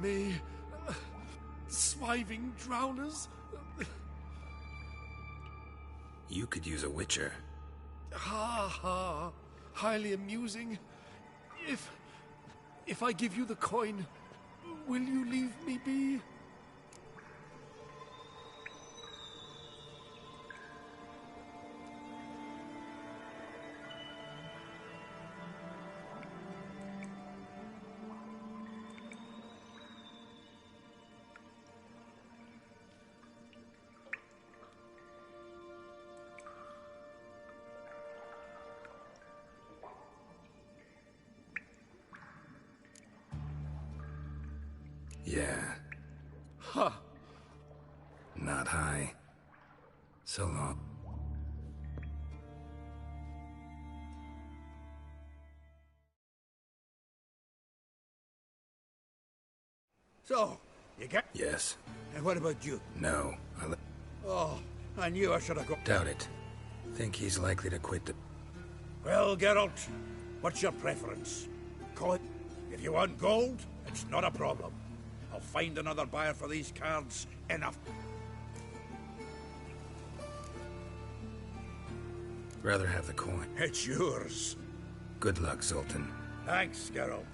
me. Swiving drowners. You could use a witcher. Ha ha. Highly amusing. If I give you the coin, will you leave me be? Yeah. Ha! Not high. So long. So, you get... Yes. And what about you? No. Oh, I knew I should have got... Doubt it. Think he's likely to quit the... Well, Geralt, what's your preference? Call it... If you want gold, it's not a problem. I'll find another buyer for these cards enough. Rather have the coin. It's yours. Good luck, Zoltan. Thanks, Geralt.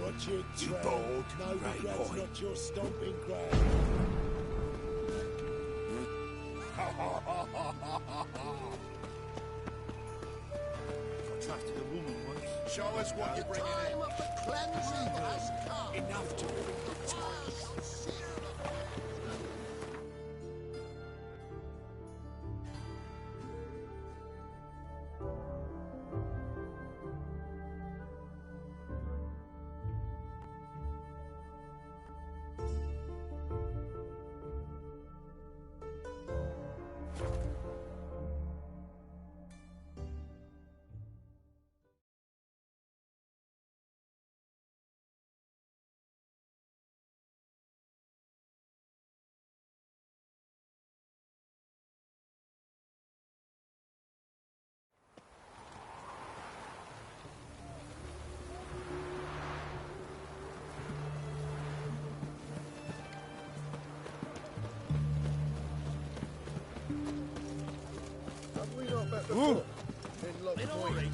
Watch your You trail. bold, No right regrets, boy. not your stomping ground. Contracted a woman once. Show us what you're bringing in. Time of the cleansing has come. Enough to bring the Yes, Have we not met before? In Lock Point.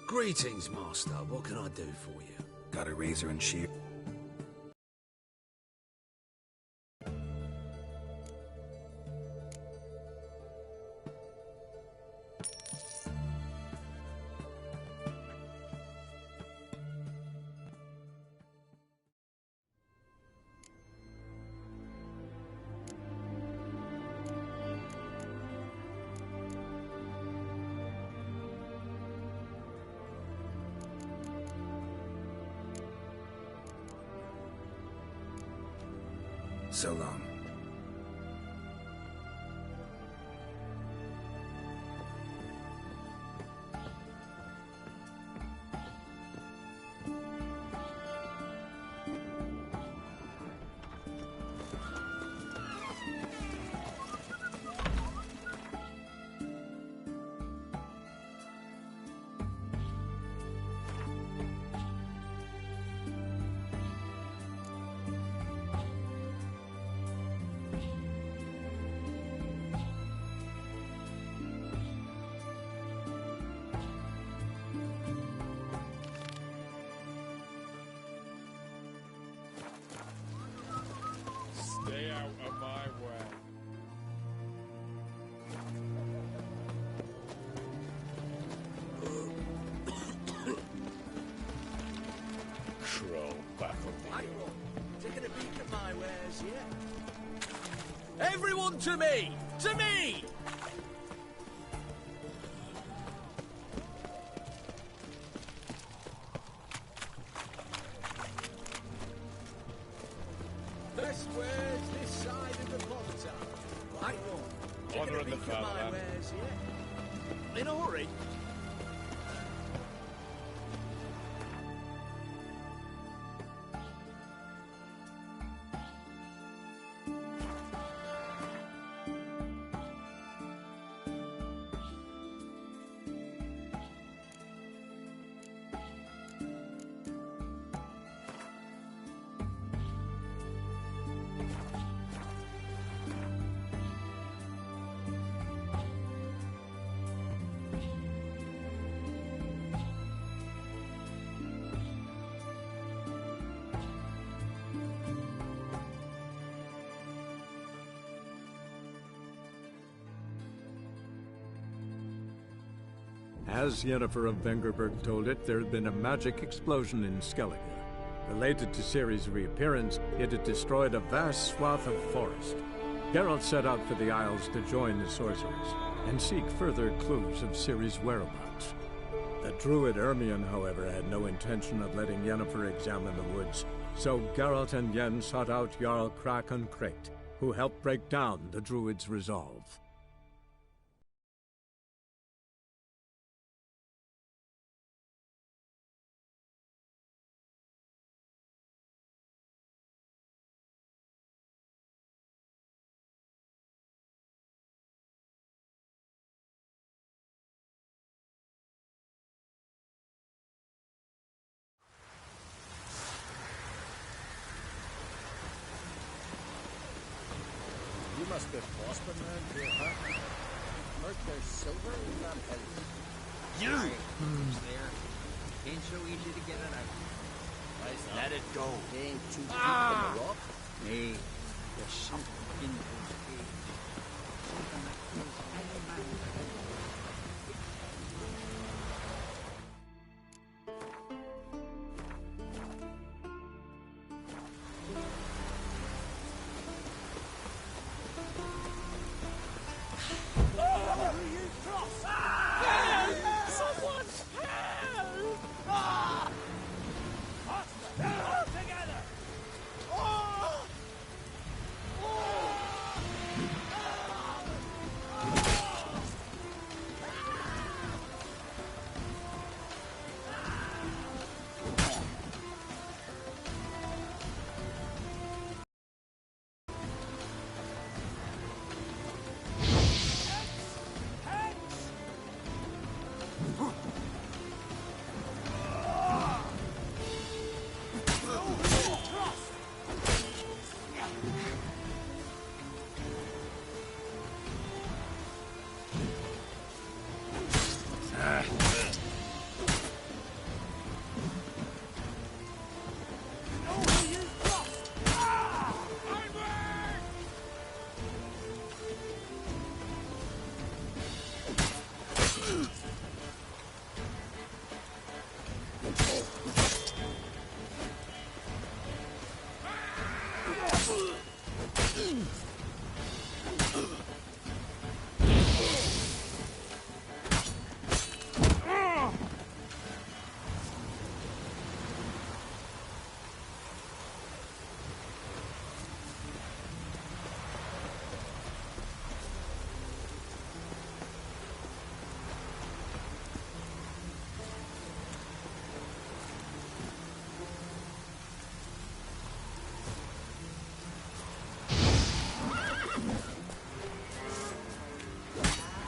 Greetings, Master. What can I do for you? Got a razor and shear. So long. Stay out of my way. Troll back on the Taking a peek at my wares yet? Everyone to me! To me! Best wares this side of the pond town. Right one. Honor of the Taking a peek at my fatherland. wares yet? Not in a hurry. As Yennefer of Vengerberg told it, there had been a magic explosion in Skellige. Related to Ciri's reappearance, it had destroyed a vast swath of forest. Geralt set out for the Isles to join the sorcerers, and seek further clues of Ciri's whereabouts. The druid Ermion, however, had no intention of letting Yennefer examine the woods, so Geralt and Yen sought out Jarl Krakon Krayt, who helped break down the druid's resolve. You must be prospering around here, huh? Heard there's silver in that house. You! It's there. Ain't so easy to get it out. Let it go. It ain't too deep in the rock. Nay, there's something in those caves. Something that kills any man.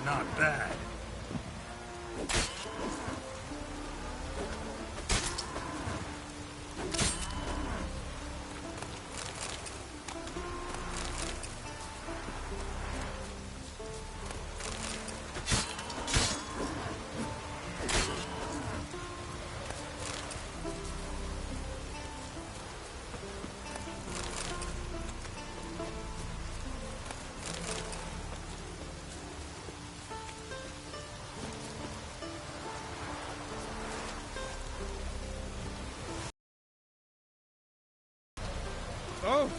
Not bad. Oh!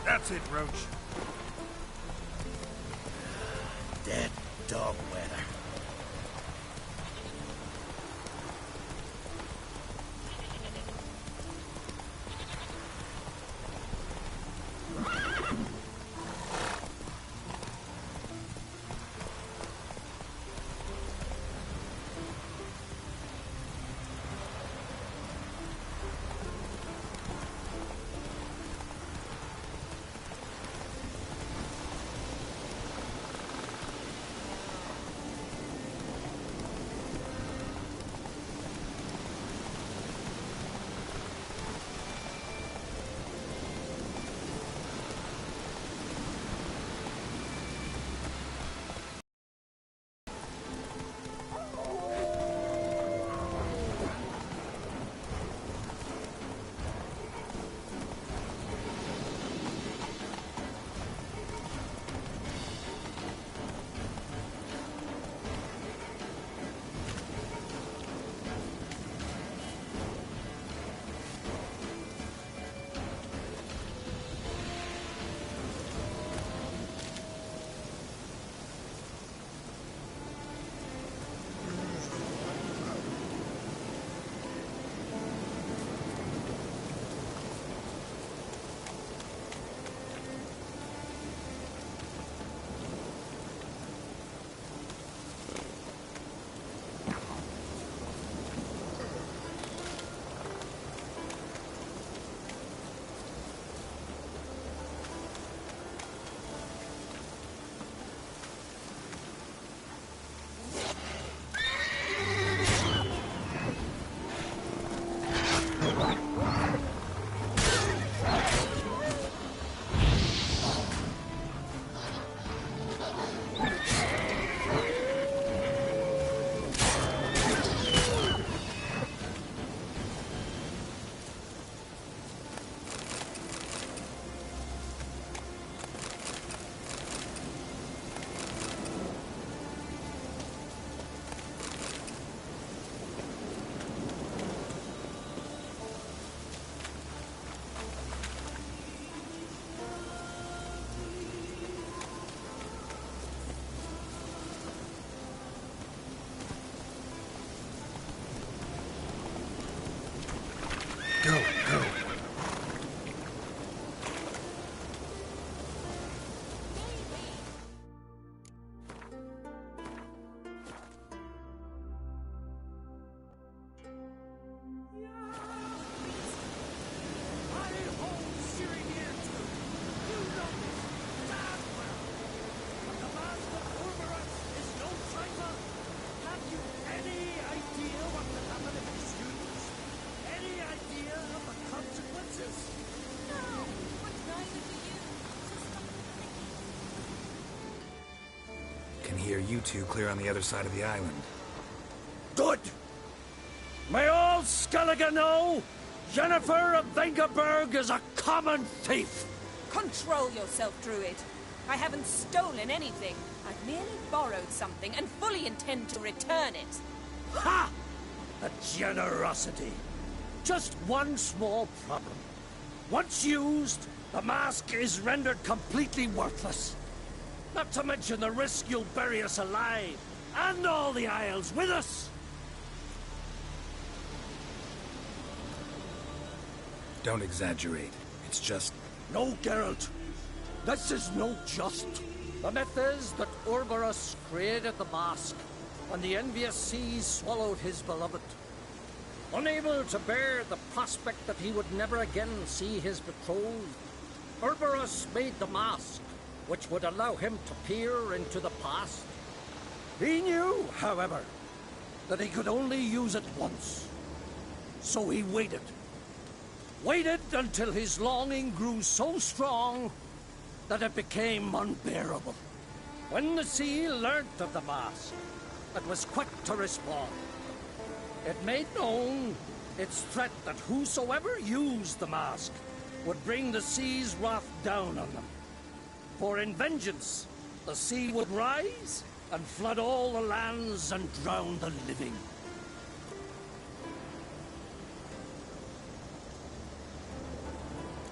That's it, Roach. Dead dog weather. you two clear on the other side of the island. Good! May all Skellige know, Yennefer of Vengerberg is a common thief! Control yourself, Druid. I haven't stolen anything. I've merely borrowed something and fully intend to return it. Ha! A generosity. Just one small problem. Once used, the mask is rendered completely worthless. Not to mention the risk you'll bury us alive, and all the Isles with us! Don't exaggerate. It's just... No, Geralt. This is no just. The myth is that Urberus created the mask, and the envious seas swallowed his beloved. Unable to bear the prospect that he would never again see his betrothed, Urberus made the mask, which would allow him to peer into the past. He knew, however, that he could only use it once. So he waited. Waited until his longing grew so strong that it became unbearable. When the sea learnt of the mask, it was quick to respond. It made known its threat that whosoever used the mask would bring the sea's wrath down on them. For in vengeance, the sea would rise and flood all the lands and drown the living.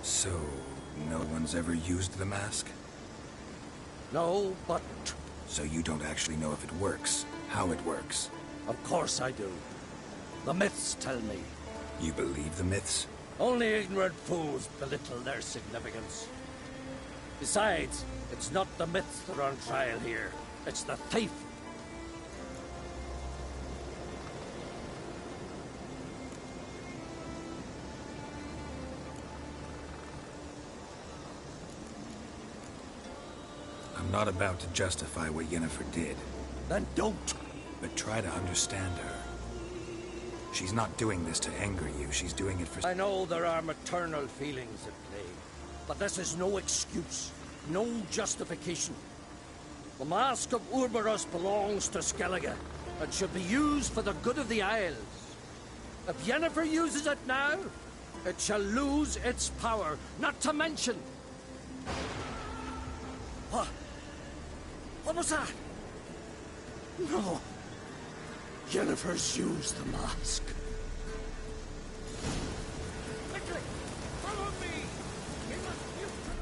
So, no one's ever used the mask? No, but... So you don't actually know if it works, how it works? Of course I do. The myths tell me. You believe the myths? Only ignorant fools belittle their significance. Besides, it's not the myths that are on trial here. It's the thief. I'm not about to justify what Yennefer did. Then don't. But try to understand her. She's not doing this to anger you, she's doing it for... I know there are maternal feelings at play, but this is no excuse, no justification. The Mask of Urberus belongs to Skellige, and should be used for the good of the Isles. If Yennefer uses it now, it shall lose its power, not to mention... What? What was that? No. Yennefer's used the mask. Quickly! Follow me! We must use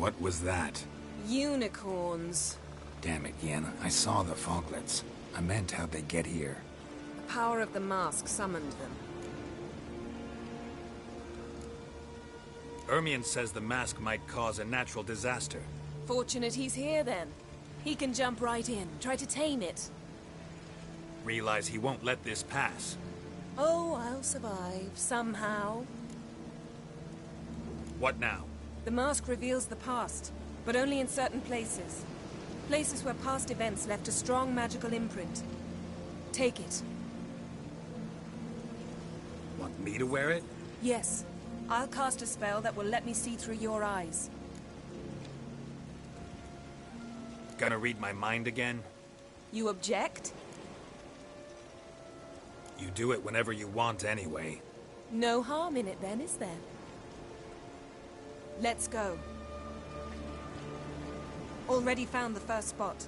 What was that? Unicorns. Damn it, Yen. I saw the foglets. I meant how'd they get here? The power of the mask summoned them. Ermion says the mask might cause a natural disaster. Fortunate he's here, then. He can jump right in, try to tame it. Realize he won't let this pass. Oh, I'll survive, somehow. What now? The mask reveals the past, but only in certain places. Places where past events left a strong magical imprint. Take it. Want me to wear it? Yes. I'll cast a spell that will let me see through your eyes. Gonna read my mind again? You object? You do it whenever you want anyway. No harm in it then, is there? Let's go. Already found the first spot.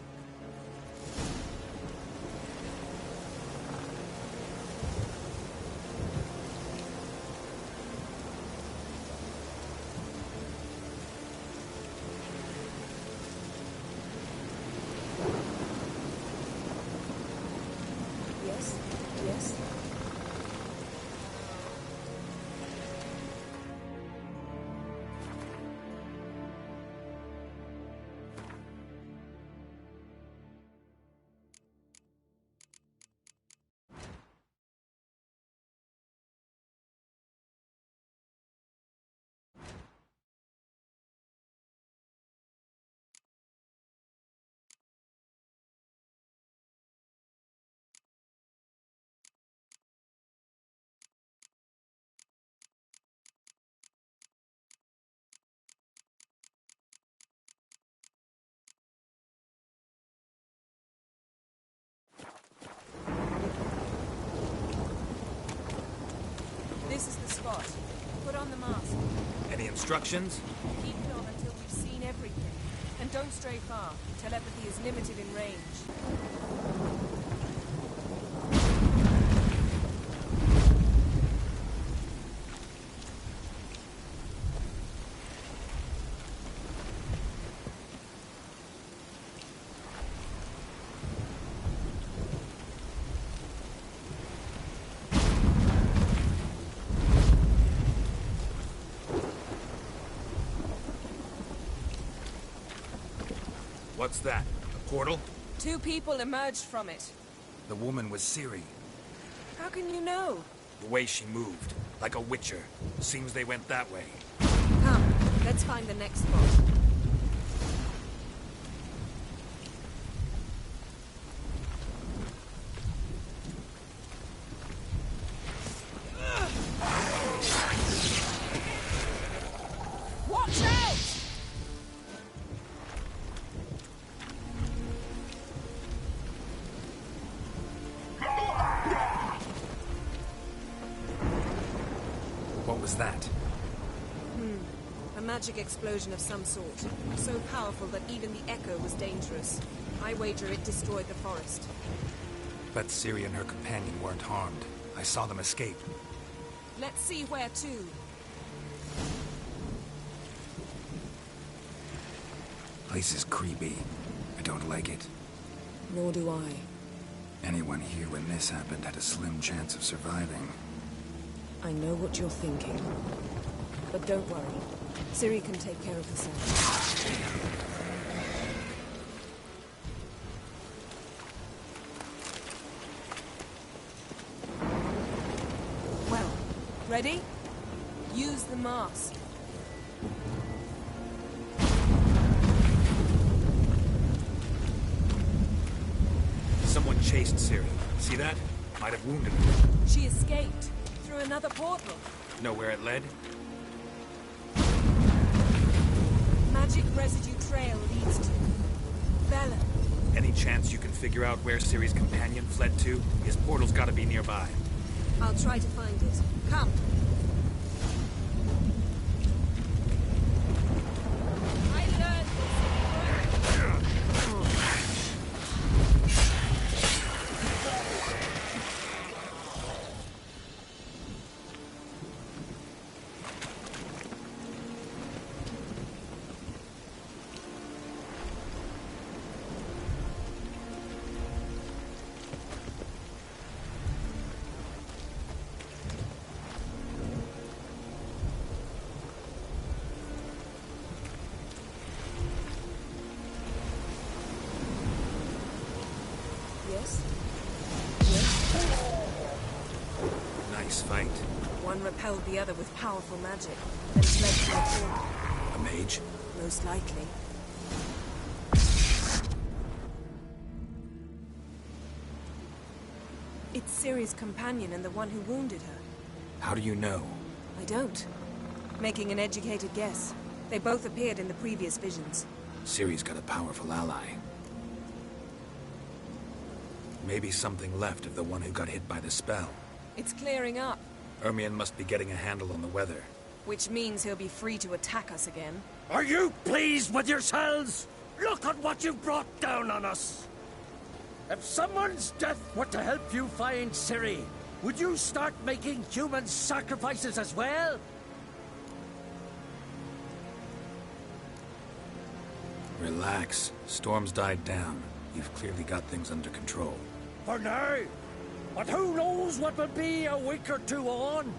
Yes, yes. This is the spot. Put on the mask. Any instructions? Keep it on until we've seen everything. And don't stray far. Telepathy is limited in range. What's that? A portal? 2 people emerged from it. The woman was Ciri. How can you know? The way she moved. Like a witcher. Seems they went that way. Come, let's find the next spot. Watch out! What was that? A magic explosion of some sort. So powerful that even the echo was dangerous. I wager it destroyed the forest. Bet Ciri and her companion weren't harmed. I saw them escape. Let's see where to. Place is creepy. I don't like it. Nor do I. Anyone here when this happened had a slim chance of surviving. I know what you're thinking. But don't worry. Ciri can take care of herself. Well, ready? Use the mask. Someone chased Ciri. See that? Might have wounded her. She escaped. Through another portal. Know where it led? Magic residue trail leads to Velen. Any chance you can figure out where Ciri's companion fled to? His portal's gotta be nearby. I'll try to find it. Come. I learned Yes? Nice fight. One repelled the other with powerful magic, then fled to a portal. A mage? Most likely. It's Ciri's companion and the one who wounded her. How do you know? I don't. Making an educated guess. They both appeared in the previous visions. Ciri's got a powerful ally. Maybe something left of the one who got hit by the spell. It's clearing up. Ermion must be getting a handle on the weather. Which means he'll be free to attack us again. Are you pleased with yourselves? Look at what you've brought down on us! If someone's death were to help you find Ciri, would you start making human sacrifices as well? Relax. Storm's died down. You've clearly got things under control. For now. But who knows what will be a week or two on?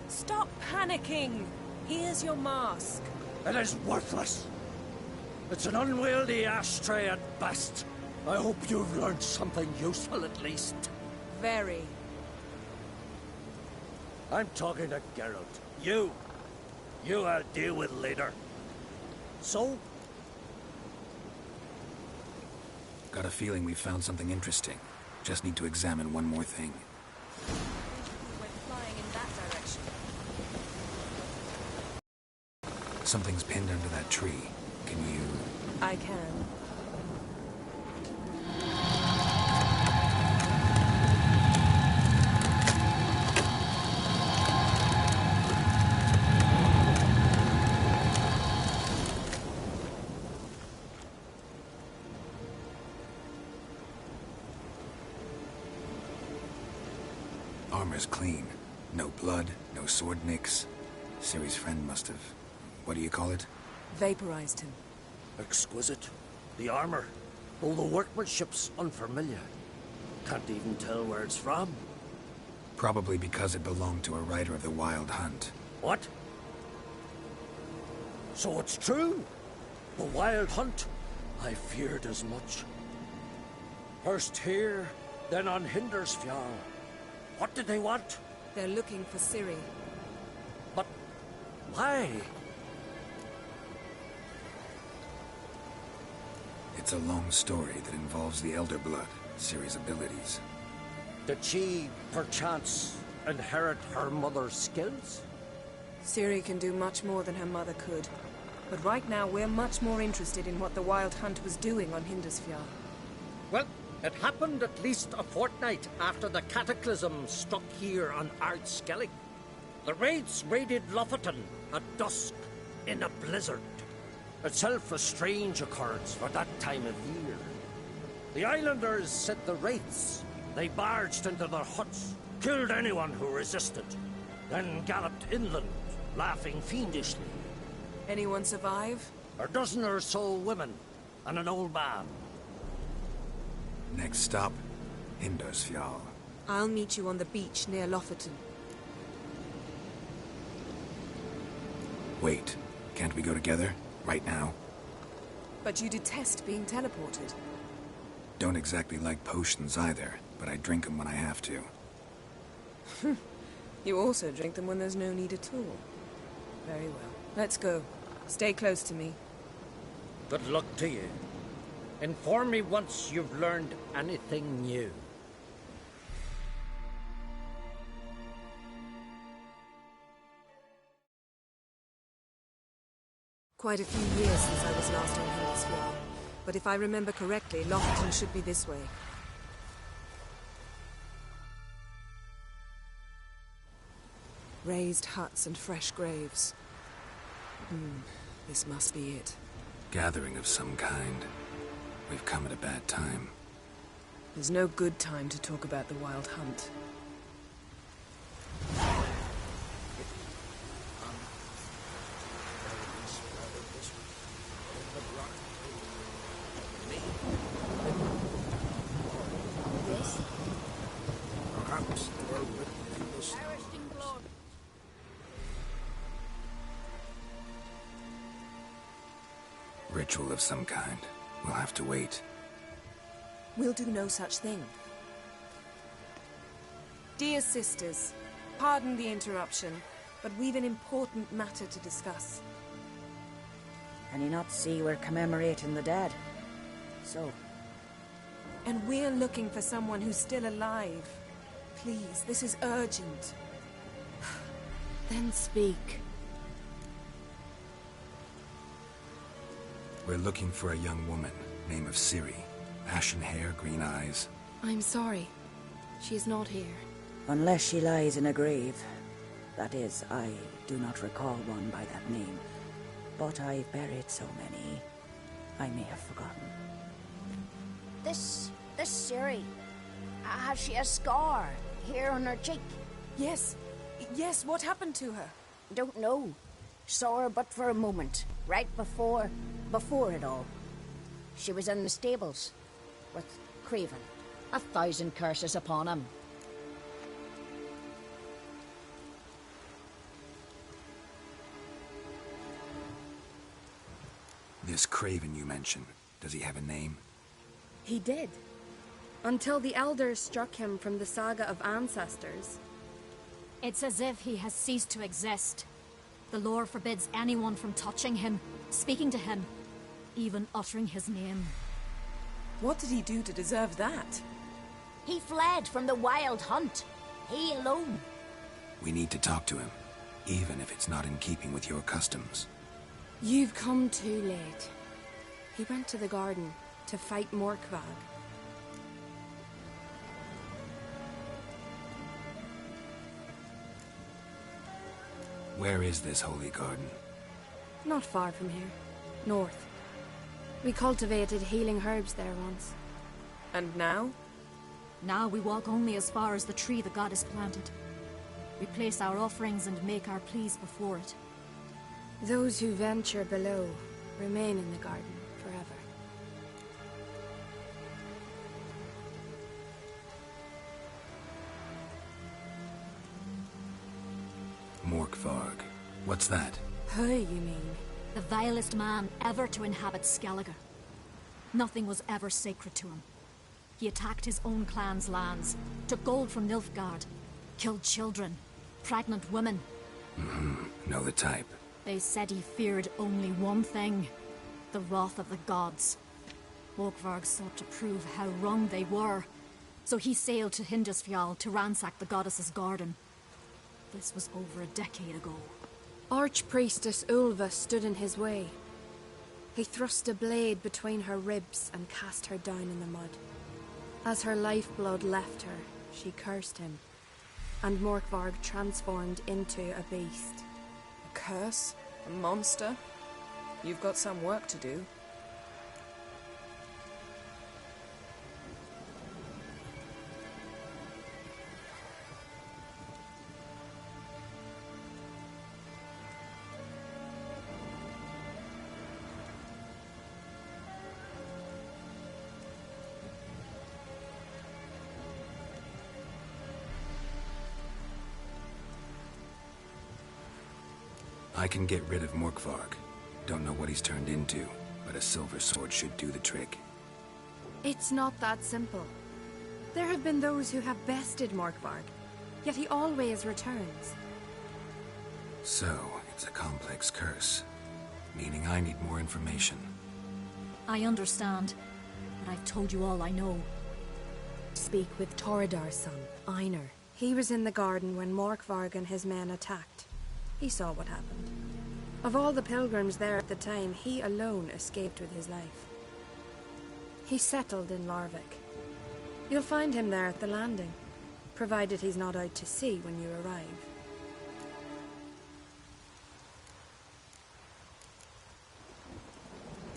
Stop panicking! Here's your mask. It is worthless. It's an unwieldy ashtray at best. I hope you've learned something useful at least. Very. I'm talking to Geralt. You I'll deal with later. So? Got a feeling we found something interesting. Just need to examine one more thing. We're flying in that direction. Something's pinned under that tree. Can you... I can. Armor's clean. No blood, no sword nicks. Ciri's friend must have... what do you call it? Vaporized him. Exquisite. The armor. All the workmanship's unfamiliar. Can't even tell where it's from. Probably because it belonged to a rider of the Wild Hunt. What? So it's true? The Wild Hunt? I feared as much. First here, then on Hindersfjall. What did they want? They're looking for Ciri. But why? It's a long story that involves the Elder Blood, Ciri's abilities. Did she, perchance, inherit her mother's skills? Ciri can do much more than her mother could. But right now, we're much more interested in what the Wild Hunt was doing on Hindersfjall. Well, it happened at least a fortnight after the cataclysm struck here on Ardskellig. The raids raided Lofoten at dusk in a blizzard. Itself a strange occurrence for that time of year. The islanders set the wraiths. They barged into their huts, killed anyone who resisted, then galloped inland, laughing fiendishly. Anyone survive? A dozen or so women, and an old man. Next stop, Hindersfjall. I'll meet you on the beach near Lofoten. Wait, can't we go together? Right now? But you detest being teleported. Don't exactly like potions either, but I drink them when I have to. You also drink them when there's no need at all. Very well. Let's go. Stay close to me. Good luck to you. Inform me once you've learned anything new. Quite a few years since I was last on Hindersfjall. But if I remember correctly, Lofoten should be this way. Raised huts and fresh graves. This must be it. Gathering of some kind. We've come at a bad time. There's no good time to talk about the Wild Hunt. Perhaps we're written in the stars. Ritual of some kind. We'll have to wait. We'll do no such thing. Dear sisters, pardon the interruption, but we've an important matter to discuss. Can you not see we're commemorating the dead? So. And we're looking for someone who's still alive. Please, this is urgent. Then speak. We're looking for a young woman, name of Ciri. Ashen hair, green eyes. I'm sorry. She's not here. Unless she lies in a grave. That is, I do not recall one by that name. But I've buried so many, I may have forgotten. This Ciri, has she a scar here on her cheek? Yes. Yes, what happened to her? Don't know. Saw her but for a moment, right before it all. She was in the stables with Craven. 1,000 curses upon him. This Craven you mentioned, does he have a name? He did. Until the Elders struck him from the Saga of Ancestors. It's as if he has ceased to exist. The lore forbids anyone from touching him, speaking to him, even uttering his name. What did he do to deserve that? He fled from the Wild Hunt. He alone. We need to talk to him, even if it's not in keeping with your customs. You've come too late. He went to the garden to fight Morkvag. Where is this holy garden? Not far from here. North. We cultivated healing herbs there once. And now? Now we walk only as far as the tree the goddess planted. We place our offerings and make our pleas before it. Those who venture below remain in the garden forever. Morkvarg. What's that? Who, you mean? The vilest man ever to inhabit Skellige. Nothing was ever sacred to him. He attacked his own clan's lands, took gold from Nilfgaard, killed children, pregnant women. Know the type. They said he feared only one thing, the wrath of the gods. Morkvarg sought to prove how wrong they were, so he sailed to Hindisfjall to ransack the goddess's garden. This was over a decade ago. Archpriestess Ulva stood in his way. He thrust a blade between her ribs and cast her down in the mud. As her lifeblood left her, she cursed him, and Morkvarg transformed into a beast. A curse? A monster? You've got some work to do. I can get rid of Morkvarg. Don't know what he's turned into, but a silver sword should do the trick. It's not that simple. There have been those who have bested Morkvarg, yet he always returns. So, it's a complex curse, meaning I need more information. I understand, but I've told you all I know. Speak with Toradar's son, Einar. He was in the garden when Morkvarg and his men attacked. He saw what happened. Of all the pilgrims there at the time, he alone escaped with his life. He settled in Larvik. You'll find him there at the landing, provided he's not out to sea when you arrive.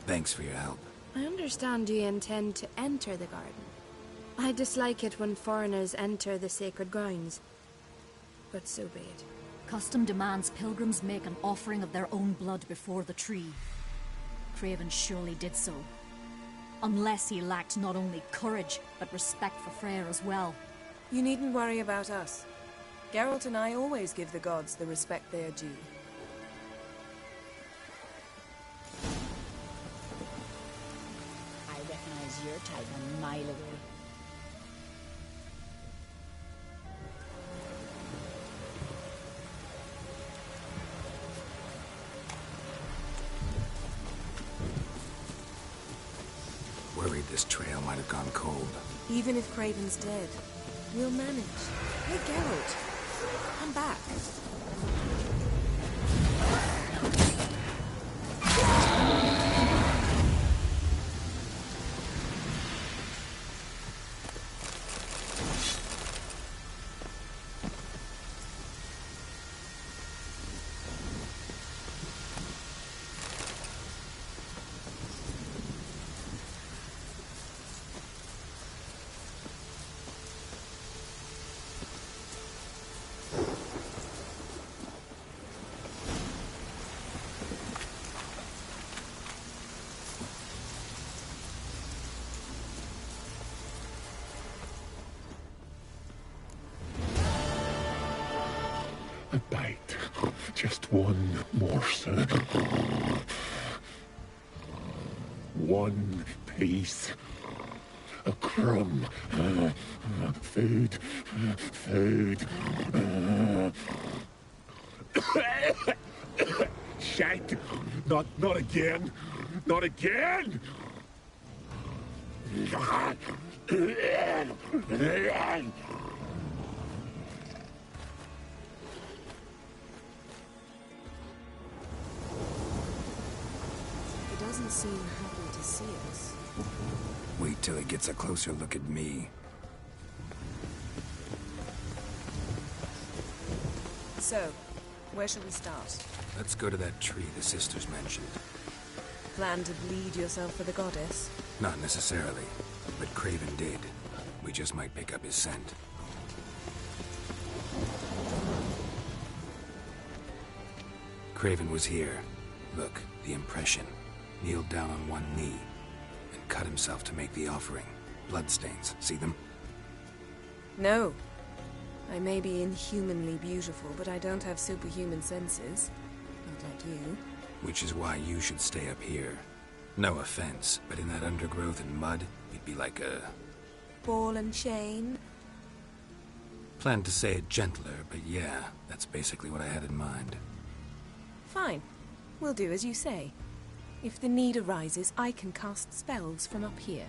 Thanks for your help. I understand you intend to enter the garden. I dislike it when foreigners enter the sacred grounds, but so be it. Custom demands pilgrims make an offering of their own blood before the tree. Craven surely did so. Unless he lacked not only courage, but respect for Freyr as well. You needn't worry about us. Geralt and I always give the gods the respect they are due. I recognize your type a mile away. worried this trail might have gone cold. Even if Craven's dead, we'll manage. Hey, Geralt. Come back. A bite. Just one morsel. One piece. A crumb. Food. Food. Shite. Not again. Not again. He doesn't seem happy to see us. Wait till he gets a closer look at me. So, where shall we start? Let's go to that tree the sisters mentioned. Plan to bleed yourself for the goddess? Not necessarily, but Craven did. We just might pick up his scent. Craven was here. Look, the impression. Kneeled down on one knee and cut himself to make the offering. Bloodstains. See them? No. I may be inhumanly beautiful, but I don't have superhuman senses. Not like you. Which is why you should stay up here. No offense, but in that undergrowth and mud, you'd be like a... Ball and chain? Planned to say it gentler, but yeah, that's basically what I had in mind. Fine. We'll do as you say. If the need arises, I can cast spells from up here.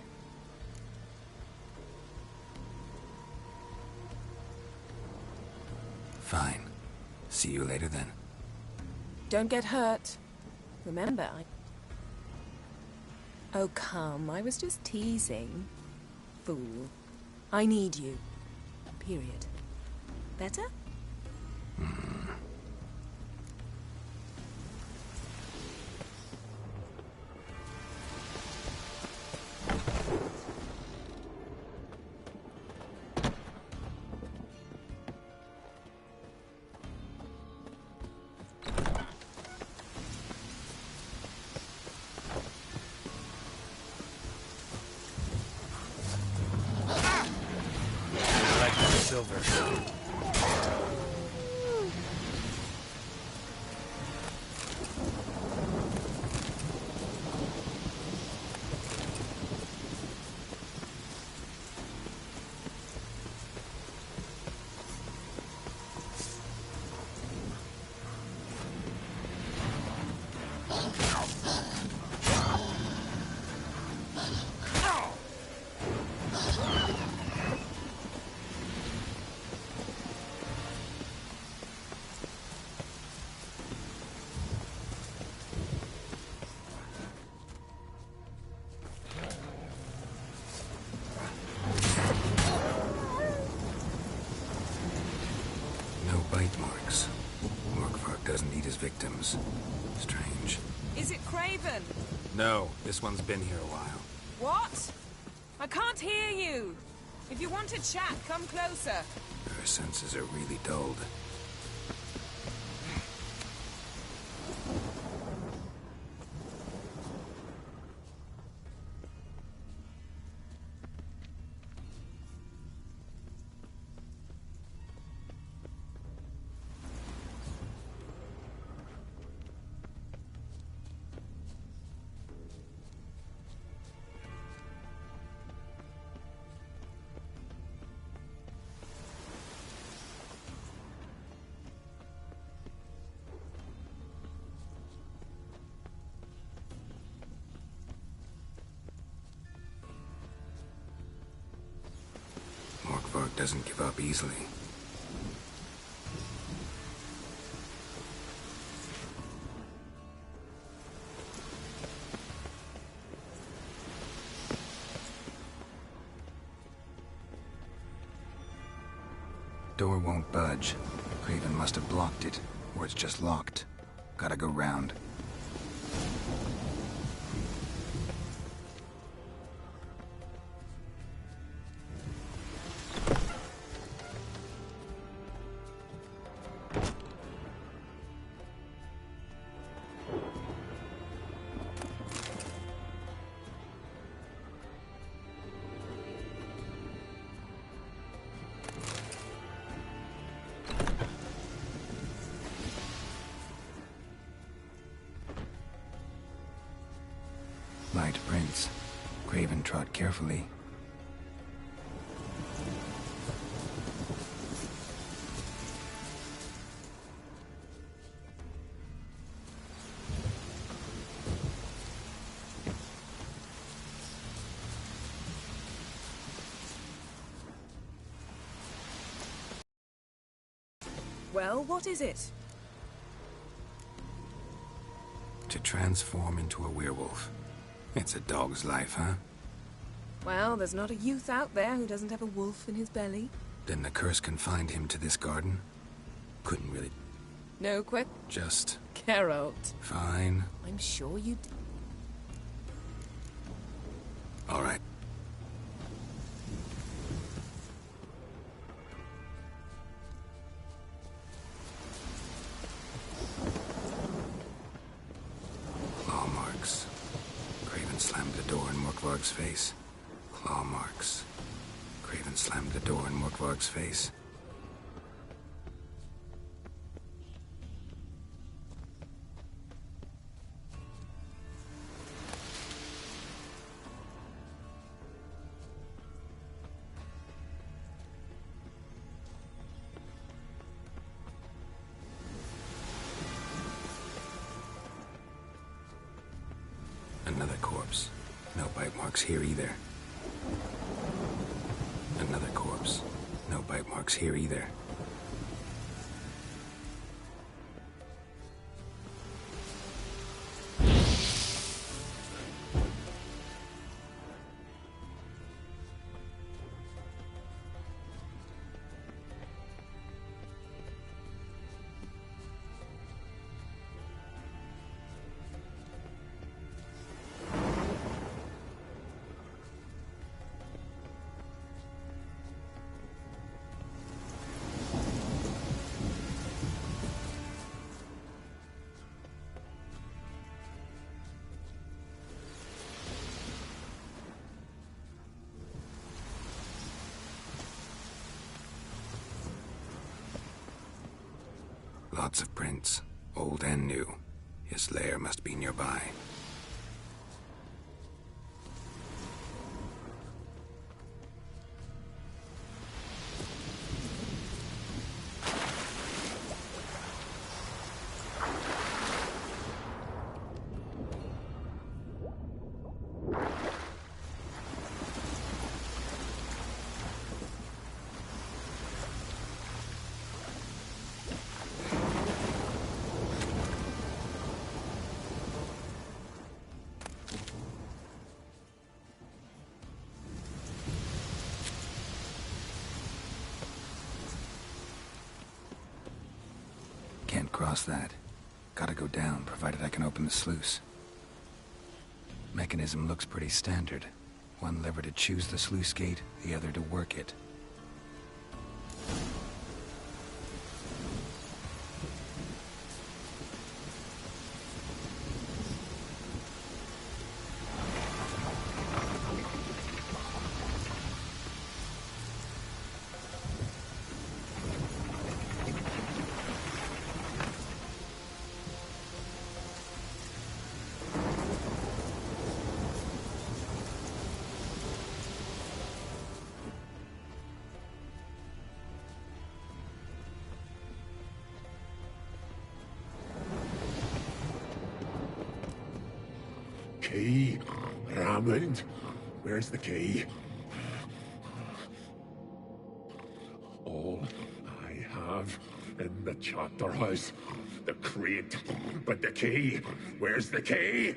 Fine. See you later then. Don't get hurt. Remember, Oh, come. I was just teasing. Fool. I need you. Period. Better? Doesn't eat his victims. Strange. Is it Craven? No, this one's been here a while. What? I can't hear you. If you want to chat, come closer. Her senses are really dulled. doesn't give up easily. Door won't budge. Craven must have blocked it, or it's just locked. Gotta go round. Light prints. Craven trod carefully. Well, what is it? To transform into a werewolf. It's a dog's life, huh? Well, there's not a youth out there who doesn't have a wolf in his belly. Then the curse confined him to this garden? Couldn't really... No quick. Just... Geralt. Fine. I'm sure you did. All right. Claw marks. Craven slammed the door in Morkvarg's face. Claw marks. Craven slammed the door in Morkvarg's face. Another corpse. No bite marks here either. Another corpse. No bite marks here either. Lots of prints, old and new. His lair must be nearby. Can't cross that. Gotta go down, provided I can open the sluice. Mechanism looks pretty standard. One lever to choose the sluice gate, the other to work it. Key? Raymond? Where's the key? all I have in the chapter house. The crate, but the key. Where's the key?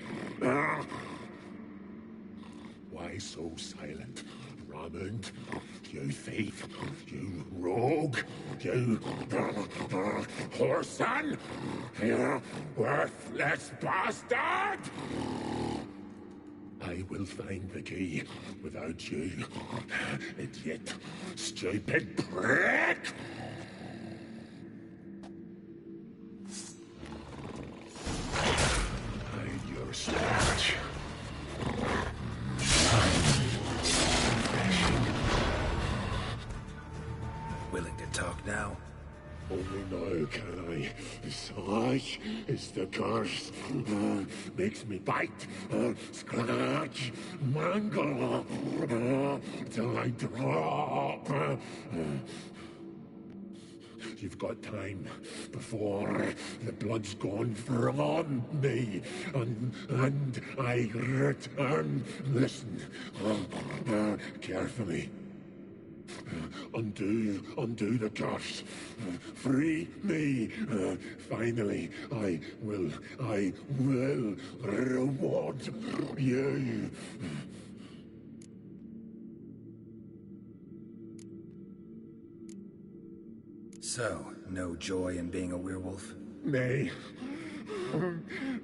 Why so silent, Ramond? You thief, you rogue, you whoreson, you worthless bastard! I will find the key without you, idiot, stupid prick! Hide your scratch. Willing to talk now? Only now can I. Such is the curse. Makes me bite, scratch, mangle, till I drop. You've got time before the blood's gone from me, and I return. Listen, carefully. Undo the curse. Free me. Finally, I will reward you. So, no joy in being a werewolf? Nay.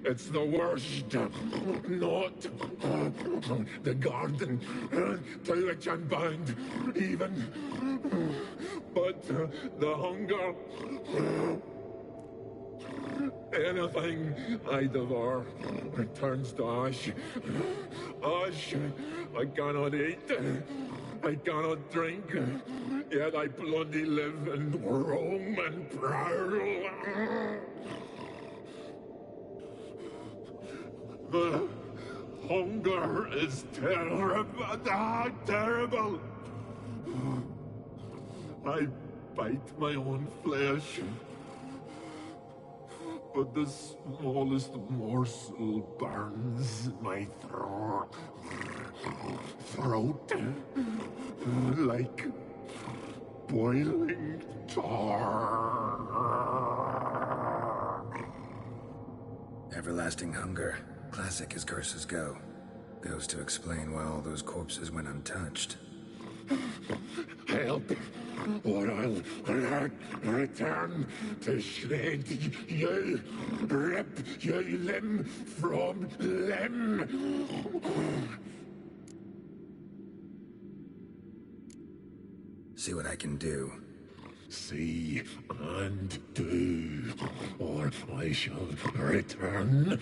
It's the worst. Not the garden to which I'm bound, even. But the hunger. Anything I devour returns to ash. Ash I cannot eat. I cannot drink. Yet I bloody live and roam and prowl. The hunger is terrible. I bite my own flesh, but the smallest morsel burns my throat like boiling tar. Everlasting hunger. Classic as curses go. Goes to explain why all those corpses went untouched. Help, or I'll return to shred you, rip you limb from limb. See what I can do. See and do, or I shall return.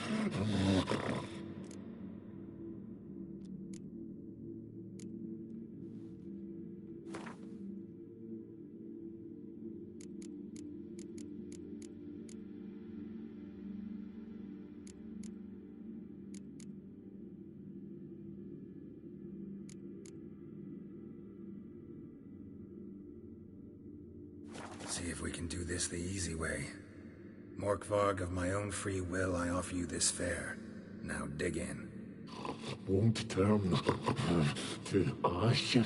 See if we can do this the easy way. Morkvarg, of my own free will, I offer you this fare. Now dig in. Won't turn to ash.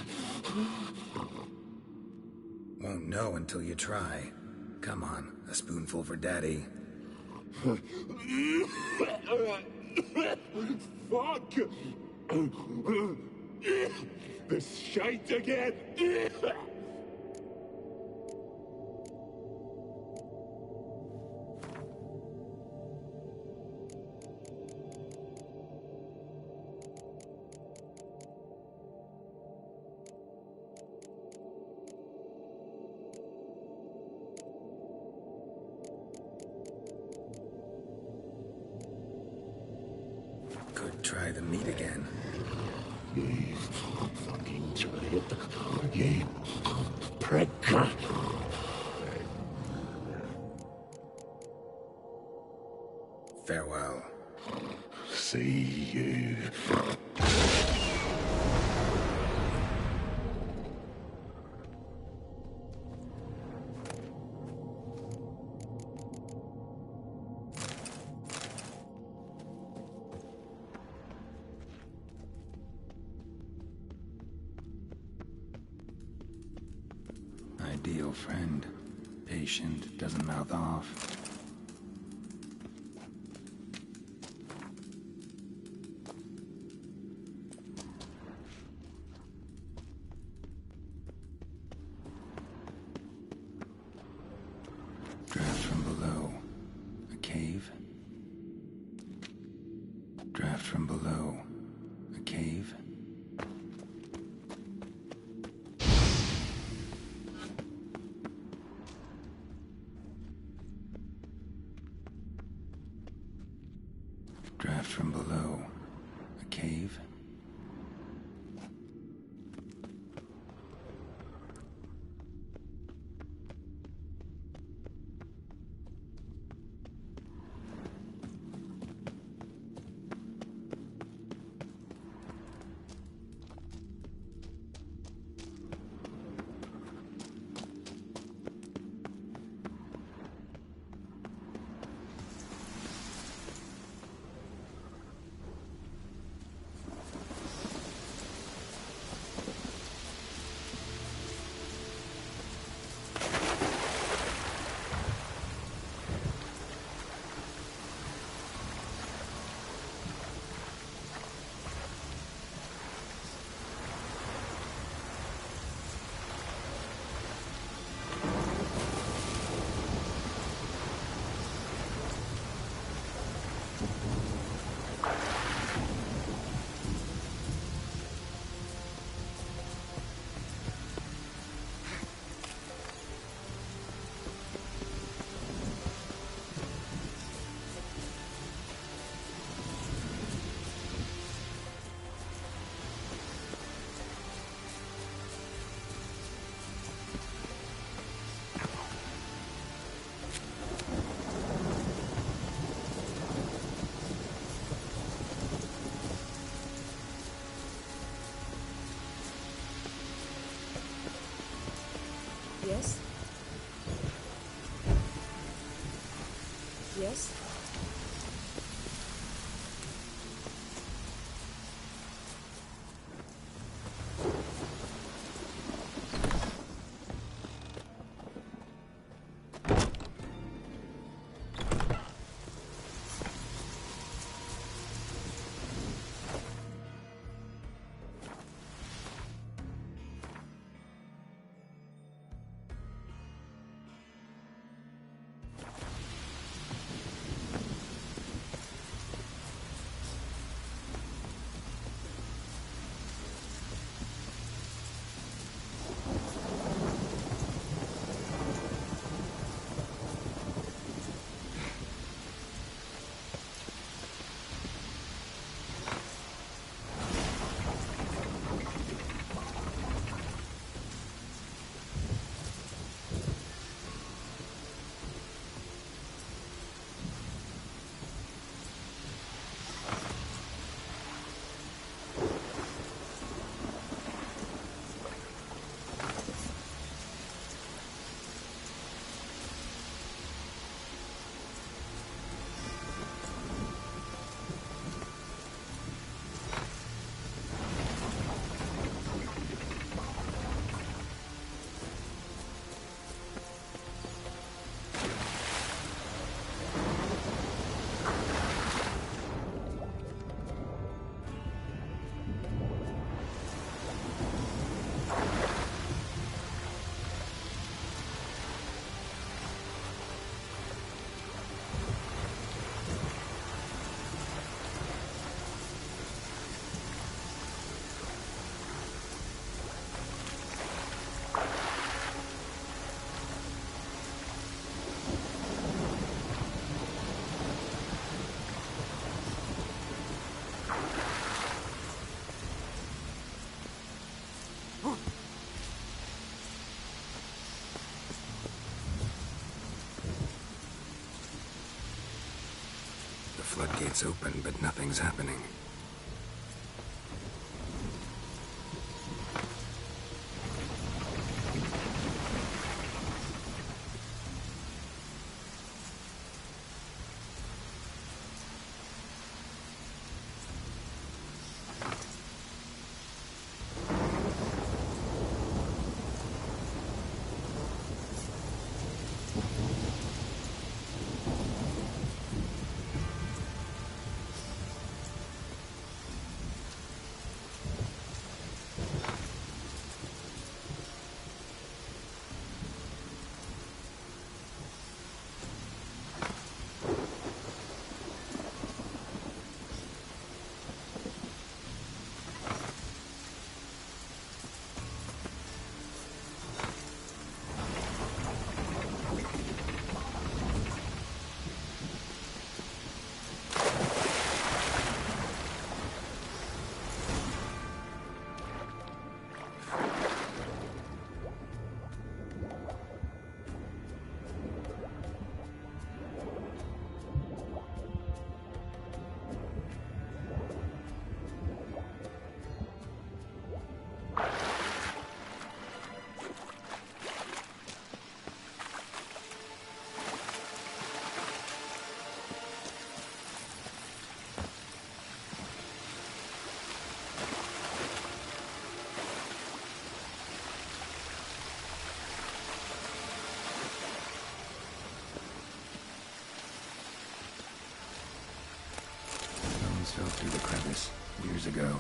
Won't know until you try. Come on, a spoonful for Daddy. Fuck! This shite again! Could try the meat again. You fucking try it. You prick. Farewell. See you. ideal friend. Patient, doesn't mouth off. Draft from below. A cave? Draft from below. A cave? Draft from below. A cave? Yes? Yes? Floodgates open, but nothing's happening. years ago.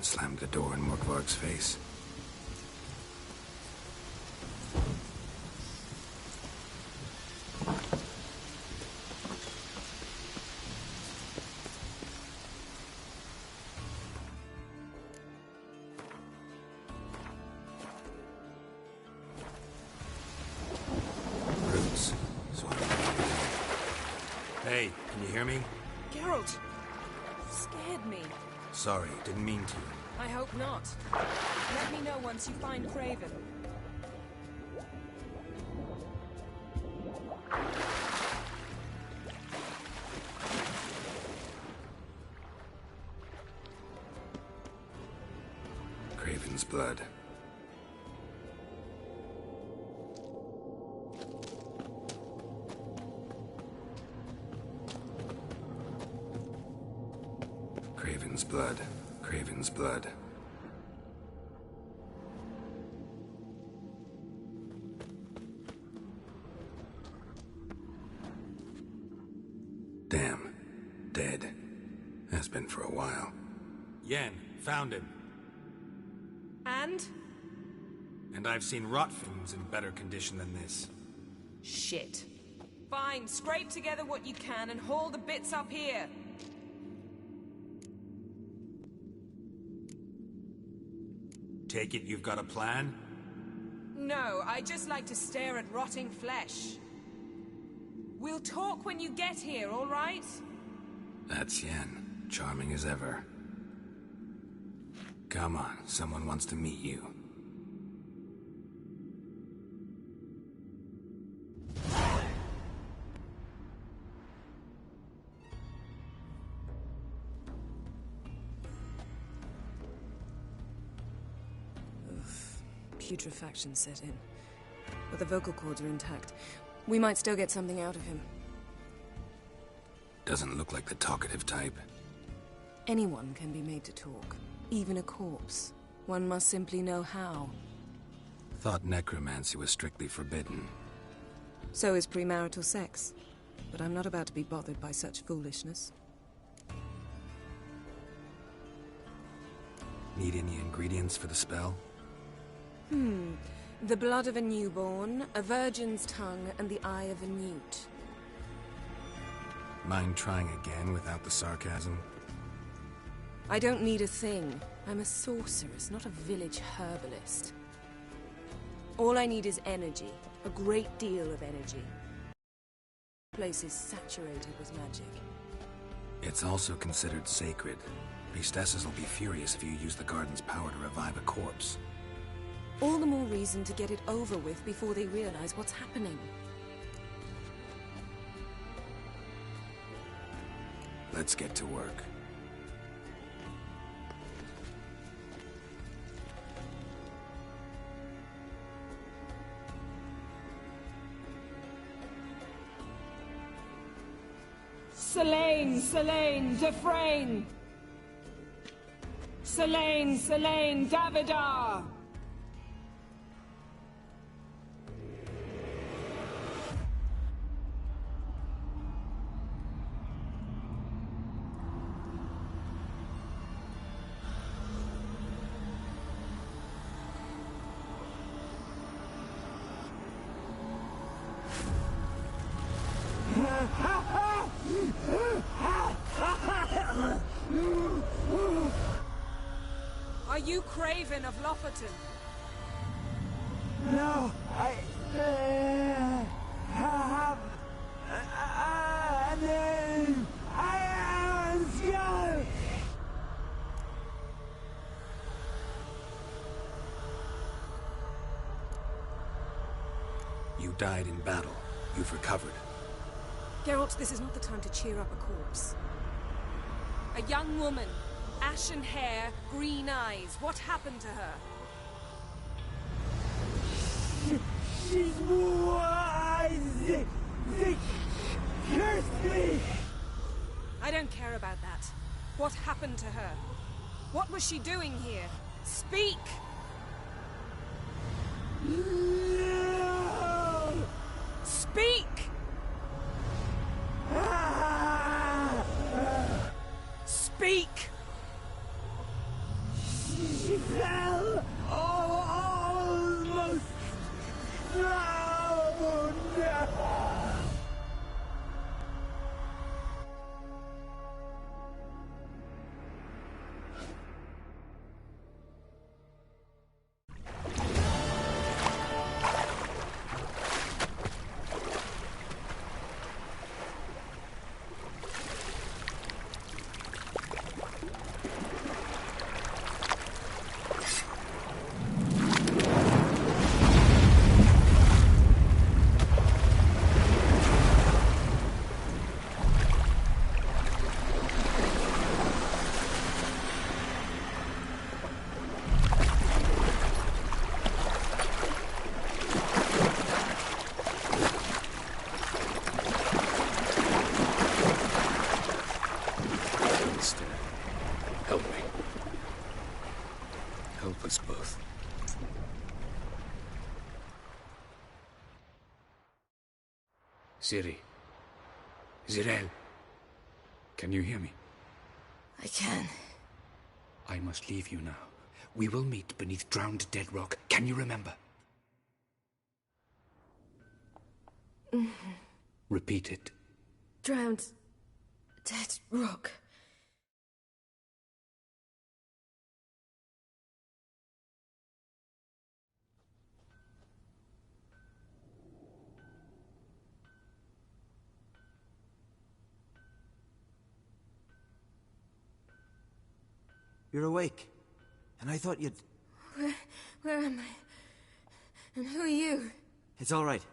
Slammed the door in Morkvarg's face. Roots. Hey, can you hear me? Geralt! Scared me. Sorry, didn't mean to. I hope not. Let me know once you find Craven. Craven's blood. Craven's blood. Craven's blood. Damn. Dead. Has been for a while. Yen, found him. And? And I've seen rot fiends in better condition than this. Shit. Fine, scrape together what you can and haul the bits up here. Take it you've got a plan? No, I just like to stare at rotting flesh. We'll talk when you get here, all right? That's Yen. Charming as ever. Come on, someone wants to meet you. Putrefaction set in. But the vocal cords are intact. We might still get something out of him. Doesn't look like the talkative type. Anyone can be made to talk. Even a corpse. One must simply know how. Thought necromancy was strictly forbidden. So is premarital sex. But I'm not about to be bothered by such foolishness. Need any ingredients for the spell? The blood of a newborn, a virgin's tongue, and the eye of a newt. Mind trying again without the sarcasm? I don't need a thing. I'm a sorceress, not a village herbalist. All I need is energy. A great deal of energy. The place is saturated with magic. It's also considered sacred. Priestesses will be furious if you use the garden's power to revive a corpse. All the more reason to get it over with before they realize what's happening. Let's get to work. Selene, Selene, Defrain! Selene, Selene, Davidar! Are you Craven of Lofoten? No, I have a name. I am Skjal. You died in battle. You've recovered. Geralt, this is not the time to cheer up a corpse. A young woman. Ashen hair, green eyes. What happened to her? She's wise. They cursed me. I don't care about that. What happened to her? What was she doing here? Speak! No! Speak! Speak! She fell almost drowned. Help me. Help us both. Ciri. Zirael. Can you hear me? I can. I must leave you now. We will meet beneath drowned dead rock. Can you remember? Repeat it. Drowned. Dead rock. You're awake. And I thought you'd... Where am I? And who are you? It's all right.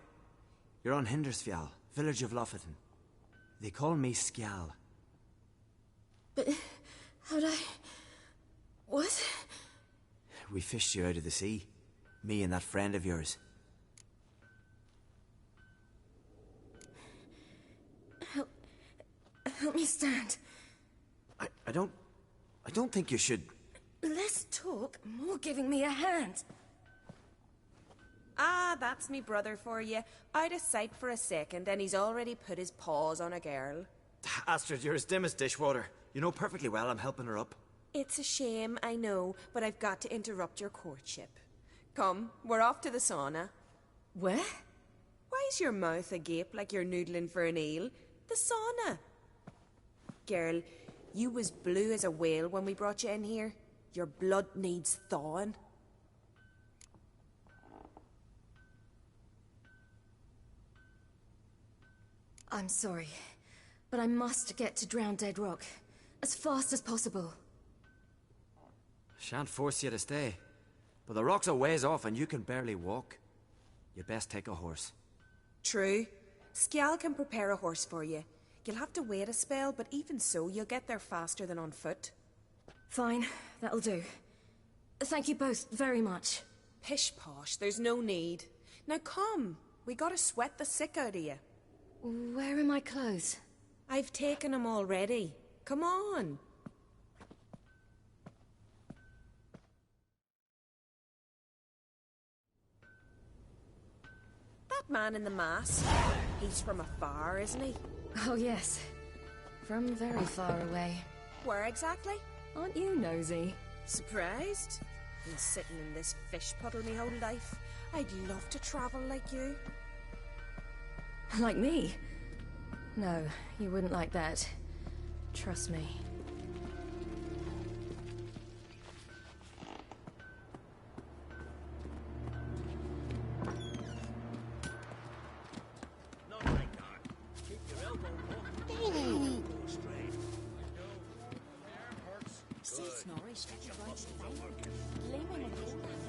You're on Hindersfjall, village of Lofoten. They call me Skjal. But how'd I... What? We fished you out of the sea. Me and that friend of yours. Help me stand. I don't think you should... Less talk, more giving me a hand. Ah, that's me brother for you. Out of sight for a second, and he's already put his paws on a girl. Astrid, you're as dim as dishwater. You know perfectly well I'm helping her up. It's a shame, I know, but I've got to interrupt your courtship. Come, we're off to the sauna. Where? Why's your mouth agape like you're noodling for an eel? The sauna. Girl, you was blue as a whale when we brought you in here. Your blood needs thawing. I'm sorry, but I must get to Drowned Dead Rock as fast as possible. Shan't force you to stay, but the rock's a ways off and you can barely walk. You best take a horse. True. Skjal can prepare a horse for you. You'll have to wait a spell, but even so, you'll get there faster than on foot. Fine, that'll do. Thank you both very much. Pish posh, there's no need. Now come, we gotta sweat the sick out of you. Where are my clothes? I've taken them already. Come on. That man in the mask, he's from afar, isn't he? Oh yes, from very far away. Where exactly? Aren't you nosy? Surprised? Been sitting in this fish puddle me whole life. I'd love to travel like you. Like me? No, you wouldn't like that. Trust me. Not like that. Keep your elbow up. Go straight. See Snorri stretching out his leg, gleaming in the moonlight.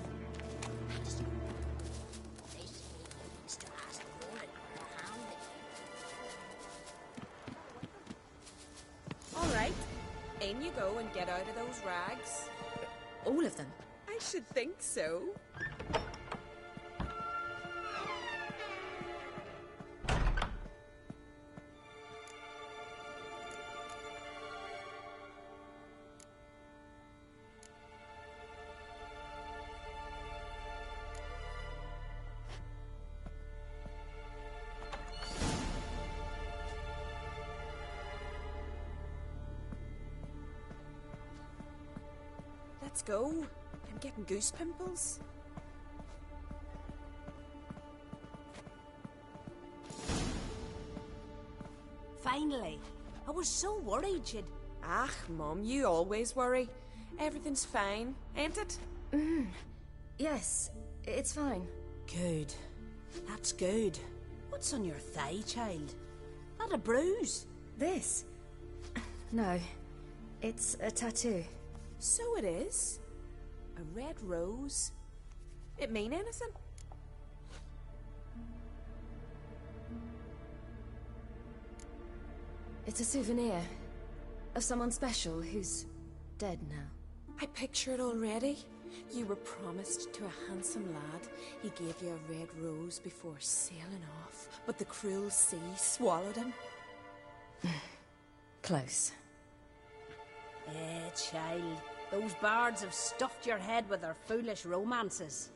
This means to ask the Lord for a hand again. All right, in you go and get out of those rags. All of them? I should think so. Let's go. I'm getting goose pimples. Finally. I was so worried you'd... Ah, Mum, you always worry. Everything's fine, ain't it? Yes, it's fine. Good. That's good. What's on your thigh, child? Not a bruise? This? No, it's a tattoo. So it is. A red rose. It mean anything? It's a souvenir of someone special who's dead now. I picture it already. You were promised to a handsome lad. He gave you a red rose before sailing off, but the cruel sea swallowed him. Close. Child. Those bards have stuffed your head with their foolish romances.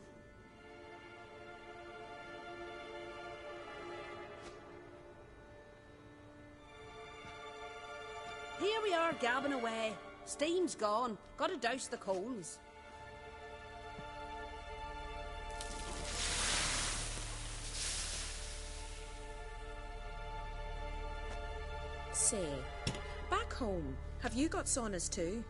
Here we are, gabbing away. Steam's gone. Gotta douse the coals. Say, back home, have you got saunas too?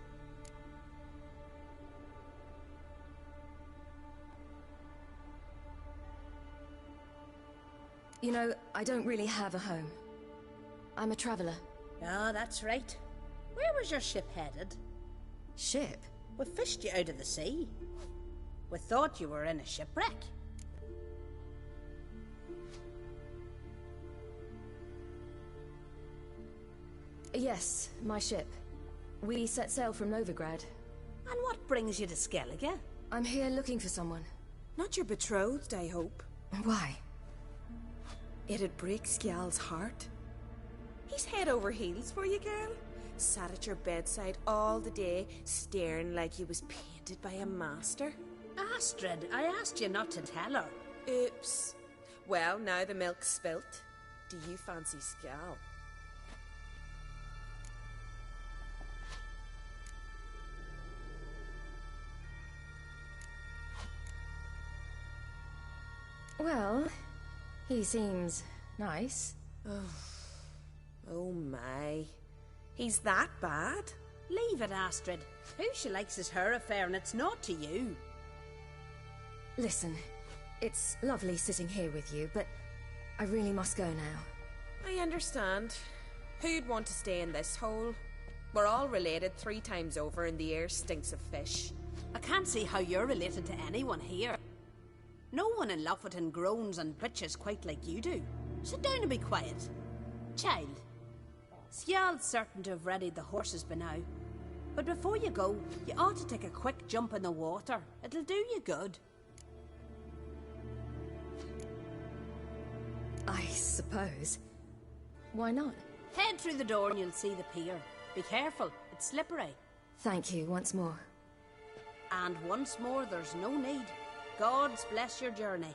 You know, I don't really have a home. I'm a traveller. Ah, that's right. Where was your ship headed? Ship? We fished you out of the sea. We thought you were in a shipwreck. Yes, my ship. We set sail from Novigrad. And what brings you to Skellige? I'm here looking for someone. Not your betrothed, I hope. Why? It'd break Skjal's heart. He's head over heels for you, girl. Sat at your bedside all the day, staring like he was painted by a master. Astrid, I asked you not to tell her. Oops. Well, now the milk's spilt. Do you fancy Skjal? Well, he seems nice. Oh my. He's that bad? Leave it, Astrid. Who she likes is her affair, and it's not to you. Listen, it's lovely sitting here with you, but I really must go now. I understand. Who'd want to stay in this hole? We're all related 3 times over, and the air stinks of fish. I can't see how you're related to anyone here. No one in Lofoten groans and bitches quite like you do. Sit down and be quiet. Child, Sjal's certain to have readied the horses by now. But before you go, you ought to take a quick jump in the water. It'll do you good. I suppose. Why not? Head through the door and you'll see the pier. Be careful, it's slippery. Thank you once more. And once more, there's no need. Gods bless your journey.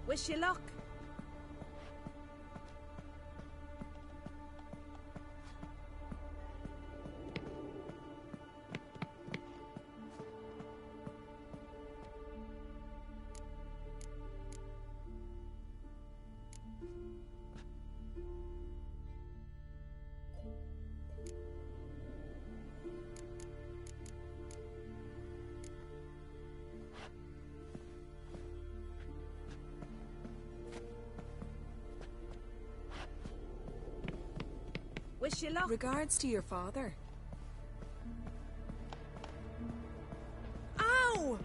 Wish you luck. Wish you luck. Regards to your father. Ow!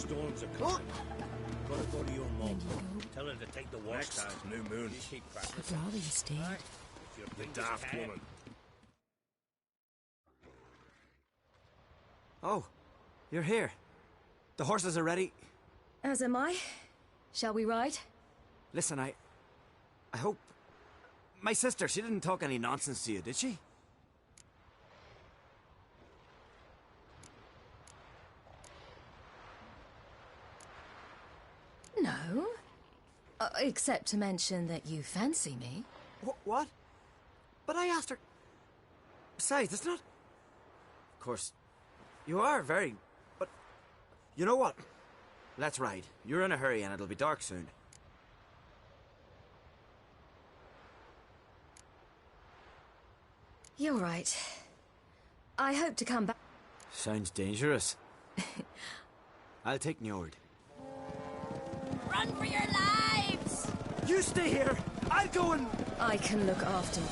Storms are coming. Gotta go to your mom. Tell her to take the wash down. New moon. You keep practicing. I'd rather you stayed. You're The daft woman. Oh, you're here. The horses are ready. As am I. Shall we ride? Listen, I hope... My sister, she didn't talk any nonsense to you, did she? No. Except to mention that you fancy me. What? But I asked her... Besides, it's not... Of course, you are very... But... You know what? Let's ride. You're in a hurry and it'll be dark soon. You're right. I hope to come back. Sounds dangerous. I'll take Njord. Run for your lives! You stay here! I'll go and... I can look after you.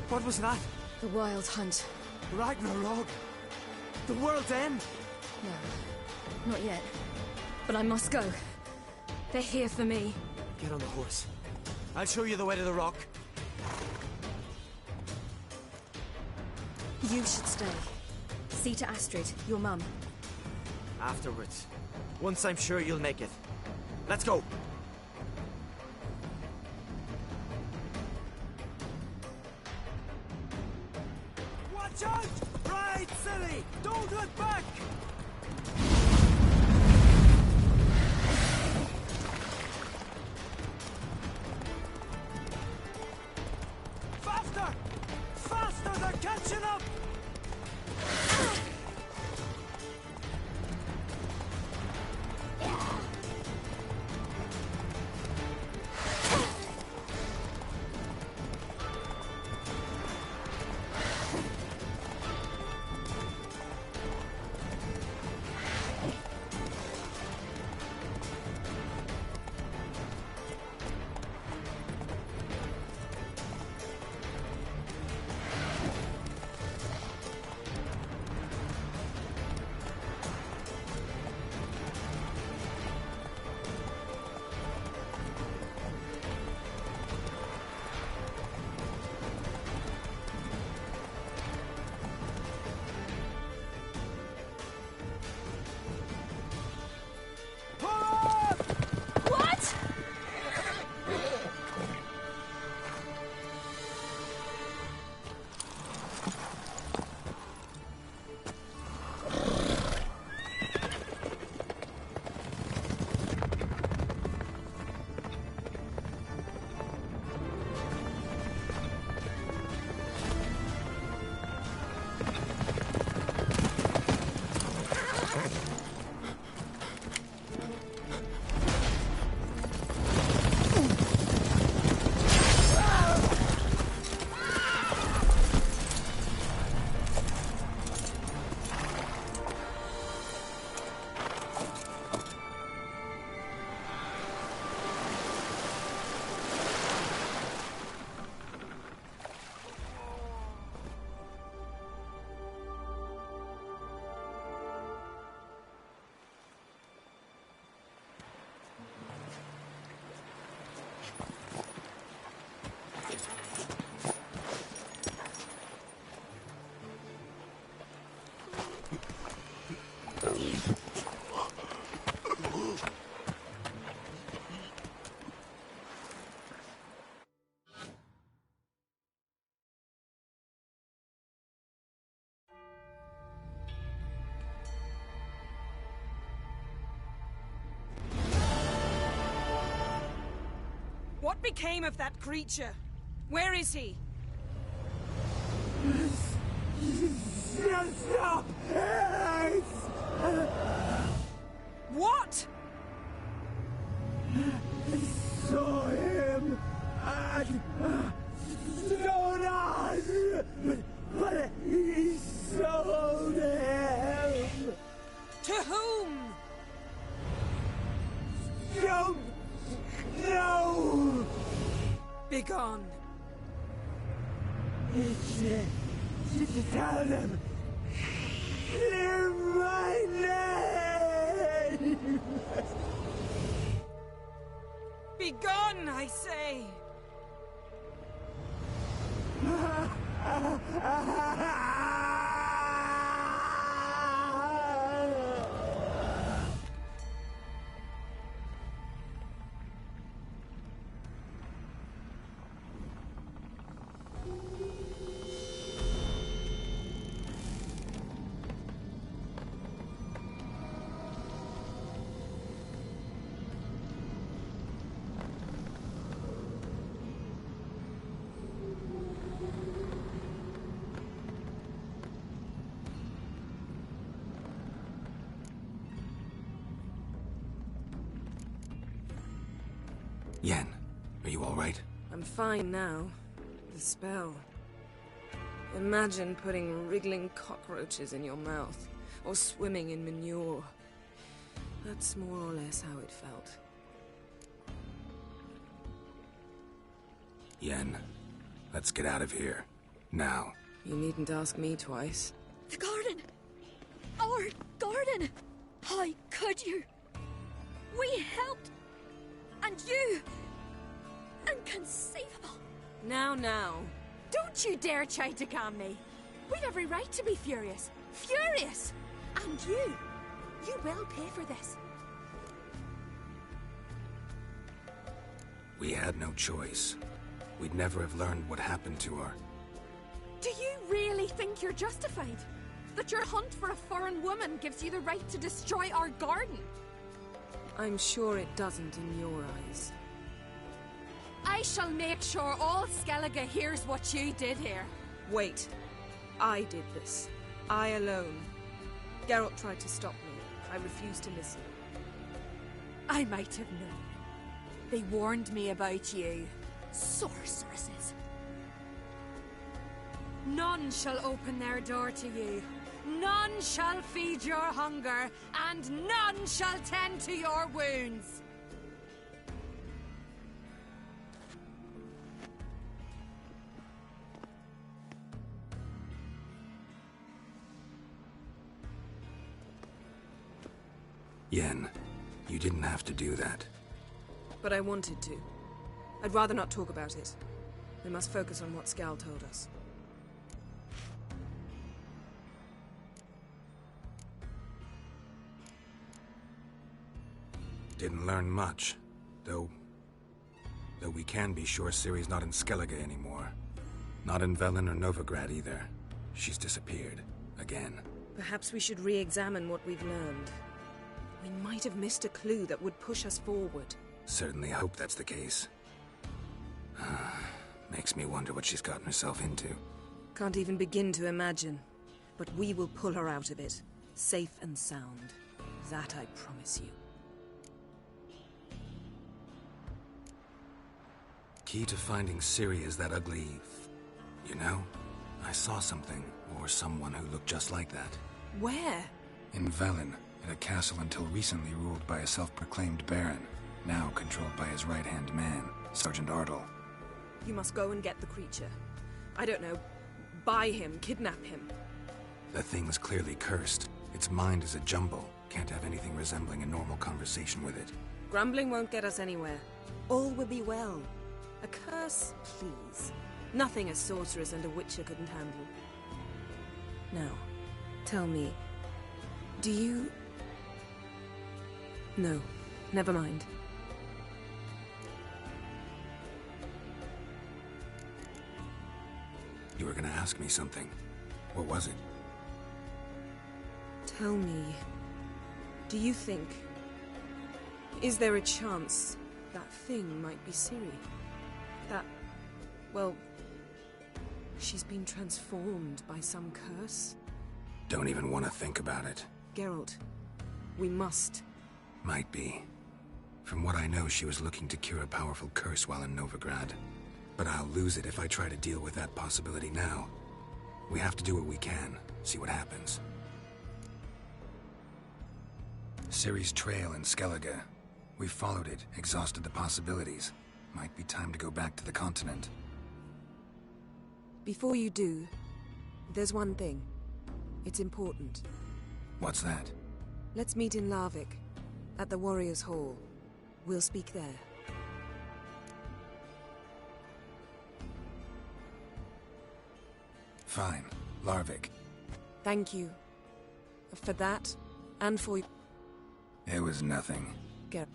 What was that? The Wild Hunt. Ragnarok? The world's end? No, not yet. But I must go. They're here for me. Get on the horse. I'll show you the way to the rock. You should stay. See to Astrid, your mum. Afterwards. Once I'm sure you'll make it. Let's go! Watch out! Right, silly! Don't look back! Faster! Faster! They're catching up! What became of that creature? Where is he? Stop! What? I saw him at Stonas, but he sold him. To whom? Don't know. Begone. Tell them. Clear my name. Begone, I say. Yen, are you all right? I'm fine now. The spell. Imagine putting wriggling cockroaches in your mouth, or swimming in manure. That's more or less how it felt. Yen, let's get out of here. Now. You needn't ask me twice. The garden! Our garden! How could you? We helped! And you! Inconceivable! Now. Don't you dare try to calm me! We've every right to be furious! Furious! And you will pay for this. We had no choice. We'd never have learned what happened to her. Do you really think you're justified? That your hunt for a foreign woman gives you the right to destroy our garden? I'm sure it doesn't in your eyes. I shall make sure all Skellige hears what you did here. Wait. I did this. I alone. Geralt tried to stop me. I refused to listen. I might have known. They warned me about you. Sorceresses. None shall open their door to you. None shall feed your hunger, and none shall tend to your wounds. Yen, you didn't have to do that. But I wanted to. I'd rather not talk about it. We must focus on what Skal told us. Didn't learn much, though we can be sure Ciri's not in Skellige anymore. Not in Velen or Novigrad either. She's disappeared. Again. Perhaps we should re-examine what we've learned. We might have missed a clue that would push us forward. Certainly hope that's the case. Makes me wonder what she's gotten herself into. Can't even begin to imagine. But we will pull her out of it. Safe and sound. That I promise you. Key to finding Ciri is that ugly... You know? I saw something, or someone who looked just like that. Where? In Velen, in a castle until recently ruled by a self-proclaimed baron, now controlled by his right-hand man, Sergeant Ardle. You must go and get the creature. I don't know. Buy him, kidnap him. The thing's clearly cursed. Its mind is a jumble. Can't have anything resembling a normal conversation with it. Grumbling won't get us anywhere. All will be well. A curse, please. Nothing a sorceress and a witcher couldn't handle. Now, tell me, do you... No, never mind. You were gonna ask me something. What was it? Tell me, do you think... Is there a chance that thing might be Ciri? That... well... she's been transformed by some curse? Don't even want to think about it. Geralt, we must. Might be. From what I know, she was looking to cure a powerful curse while in Novigrad. But I'll lose it if I try to deal with that possibility now. We have to do what we can, see what happens. Ciri's trail in Skellige. We've followed it, exhausted the possibilities. Might be time to go back to the continent. Before you do, there's one thing. It's important. What's that? Let's meet in Larvik, at the Warriors' Hall. We'll speak there. Fine. Larvik. Thank you. For that, and for... It was nothing. Geralt.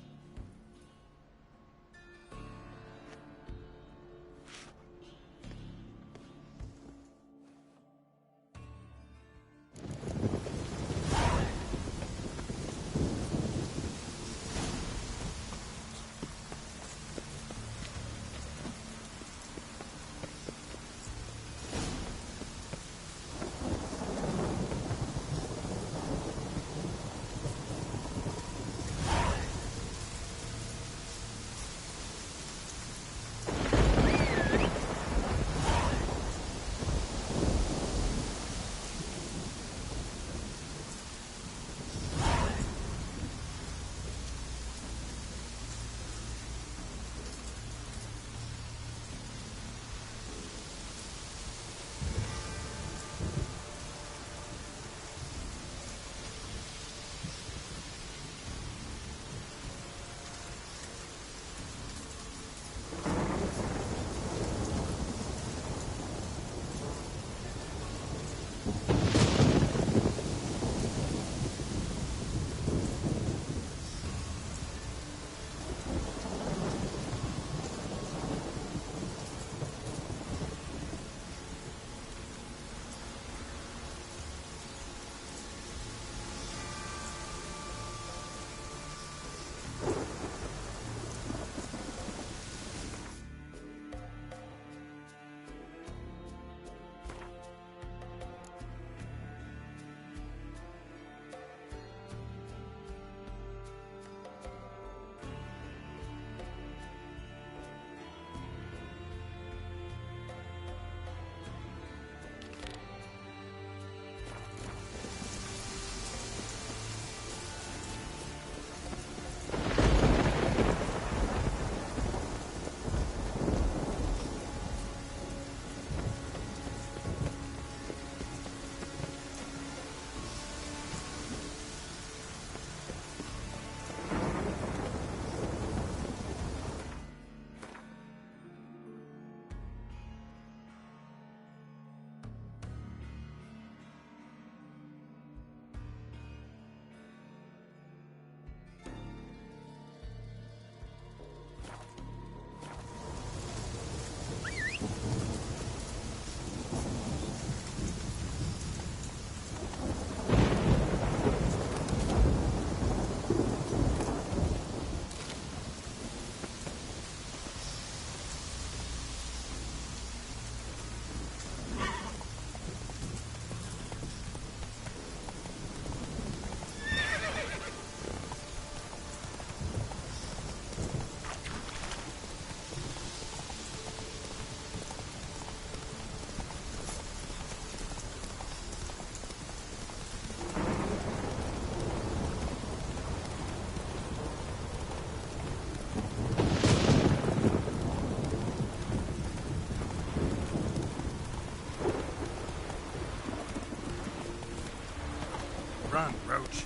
Run, Roach.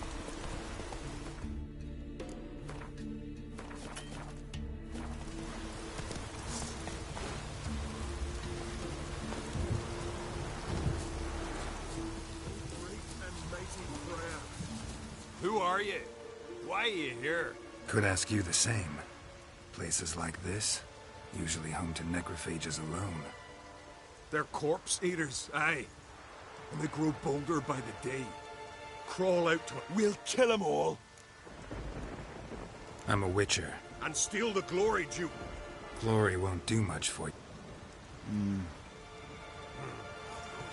Who are you? Why are you here? Could ask you the same. Places like this, usually home to necrophages alone. They're corpse eaters, aye. And they grow bolder by the day. Crawl out to it. We'll kill them all. I'm a witcher. And steal the glory, Duke. Glory won't do much for you.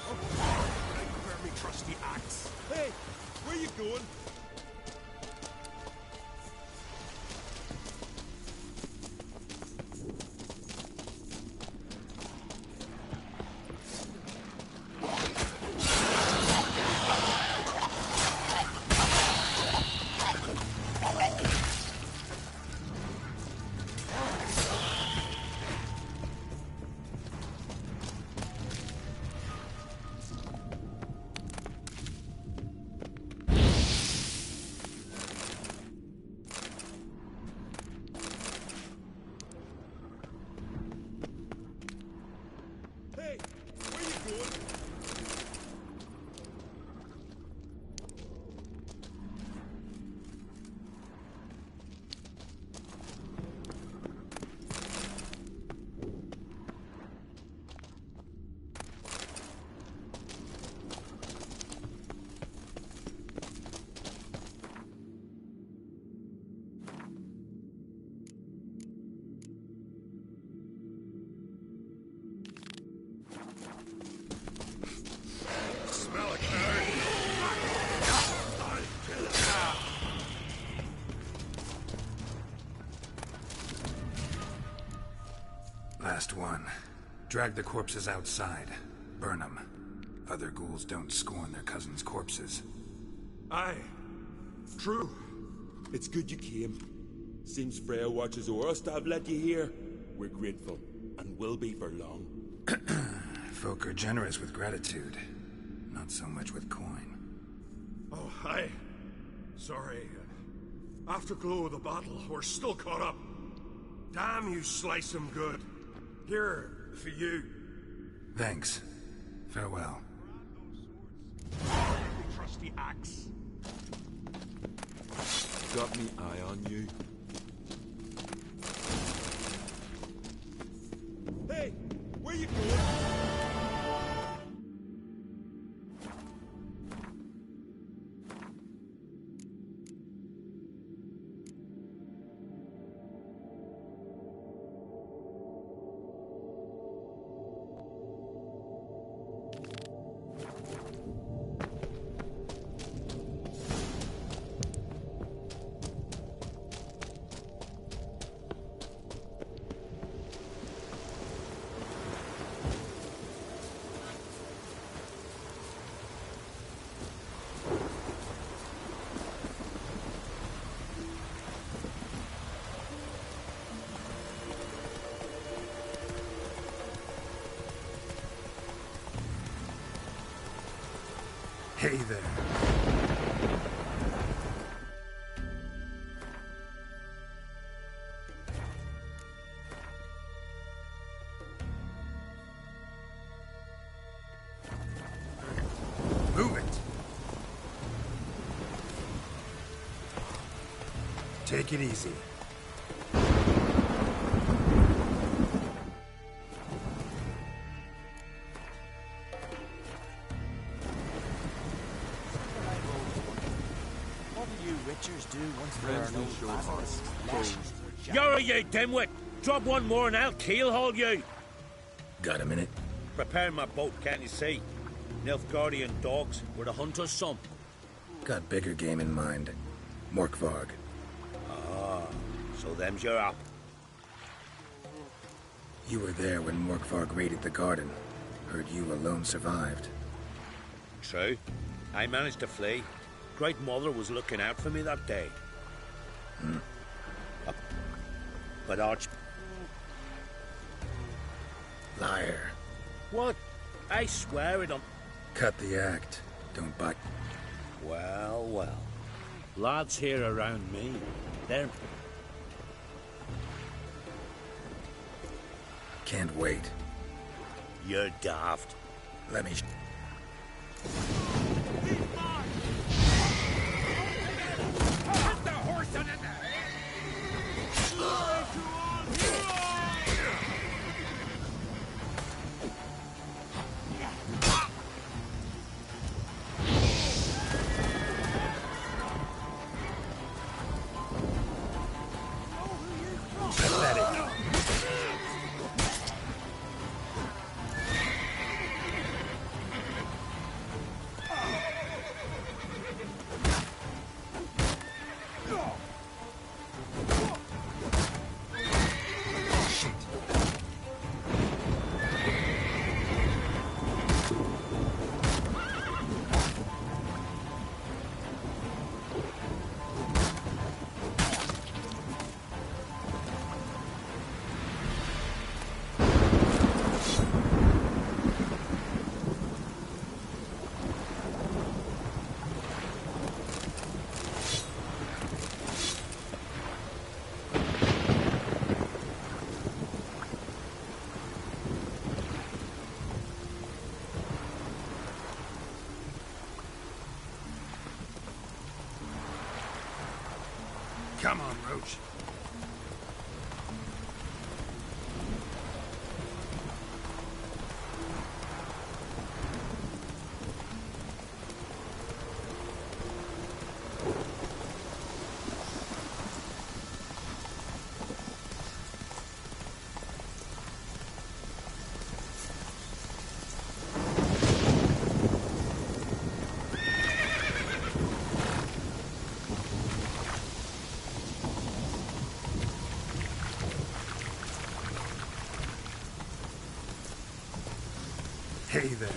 Prepare me trusty axe. Hey, where you going? Last one. Drag the corpses outside. Burn them. Other ghouls don't scorn their cousins' corpses. Aye. True. It's good you came. Seems Freya watches over us to have let you here. We're grateful, and will be for long. Folk are generous with gratitude. Not so much with coin. Oh, aye. Sorry. Afterglow of the battle, we're still caught up. Damn, you slice him good. Here, for you. Thanks. Farewell. rusty axe. Got me eye on you. Hey, where you going? Hey there. Move it. Take it easy. Do once there are no battles. You're you dimwit! Drop one more and I'll keelhaul you! Got a minute? Prepare my boat, can't you see? Nilfgaardian dogs were the hunter's son. Got bigger game in mind. Morkvarg. Ah, so them's your up. You were there when Morkvarg raided the garden. Heard you alone survived. True. I managed to flee. Great Mother was looking out for me that day. But Liar. What? I swear it on... Cut the act. Don't bite. Well, well. Lads here around me, they're... Can't wait. You're daft. Let me... Come on, Roach. Hey there.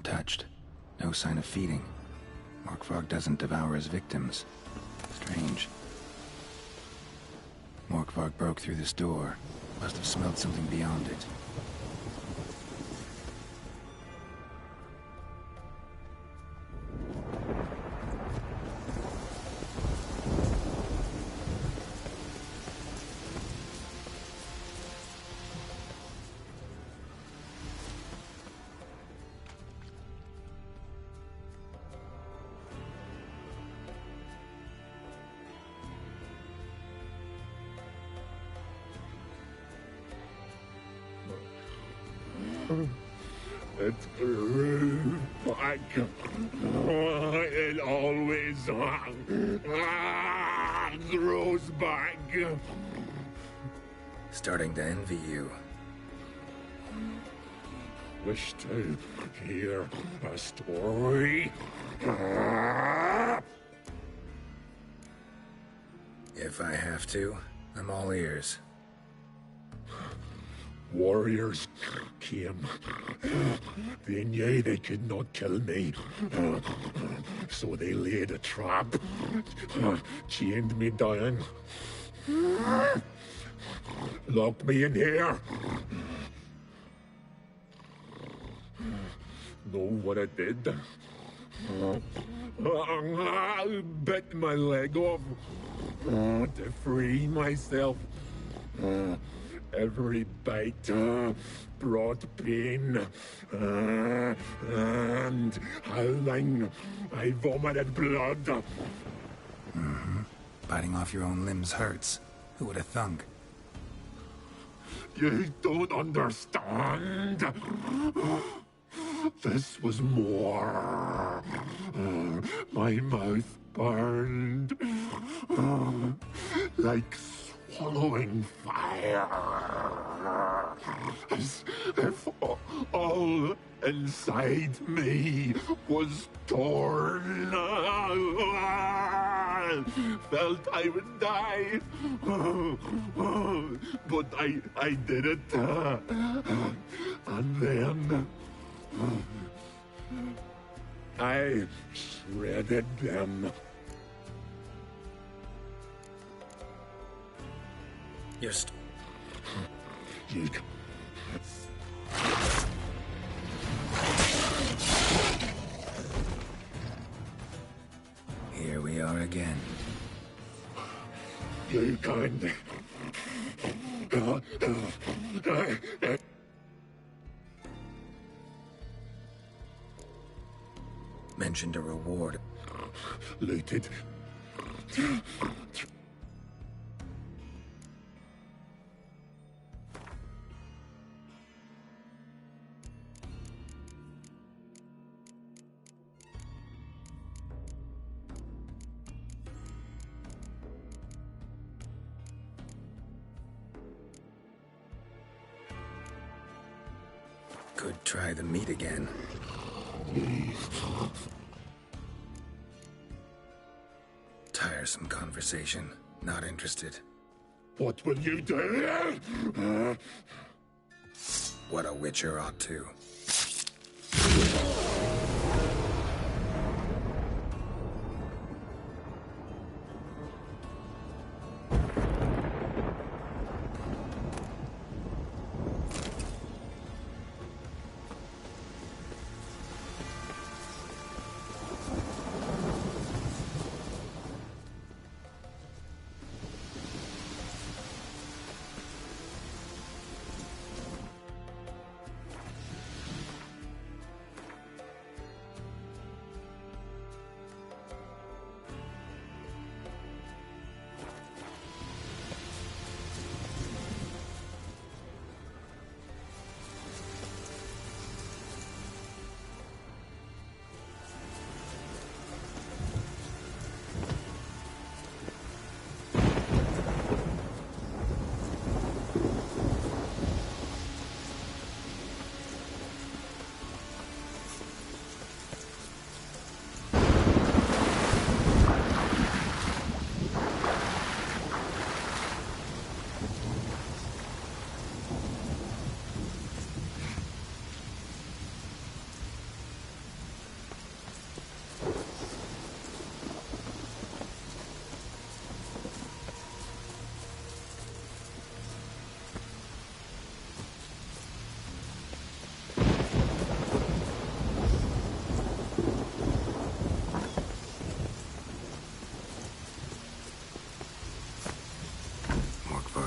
untouched. No sign of feeding. Morkvarg doesn't devour his victims. Strange. Morkvarg broke through this door. Must have smelled something beyond it. It grew back. It always grows back. Starting to envy you. Wish to hear a story? If I have to, I'm all ears. Warriors came. They knew they could not kill me. So they laid a trap. Chained me down. Locked me in here. Know what I did? I bit my leg off to free myself. Every bite brought pain, and howling, I vomited blood. Mm-hmm. Biting off your own limbs hurts. Who would have thunk? You don't understand. This was more. My mouth burned like swallowing fire, as if all inside me was torn. Felt I would die, but I did it, and then I shredded them. You... Here we are again. You kind... Mentioned a reward. Looted. Could try the meat again. Tiresome conversation. Not interested. What will you do? What a witcher ought to.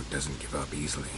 Mork doesn't give up easily.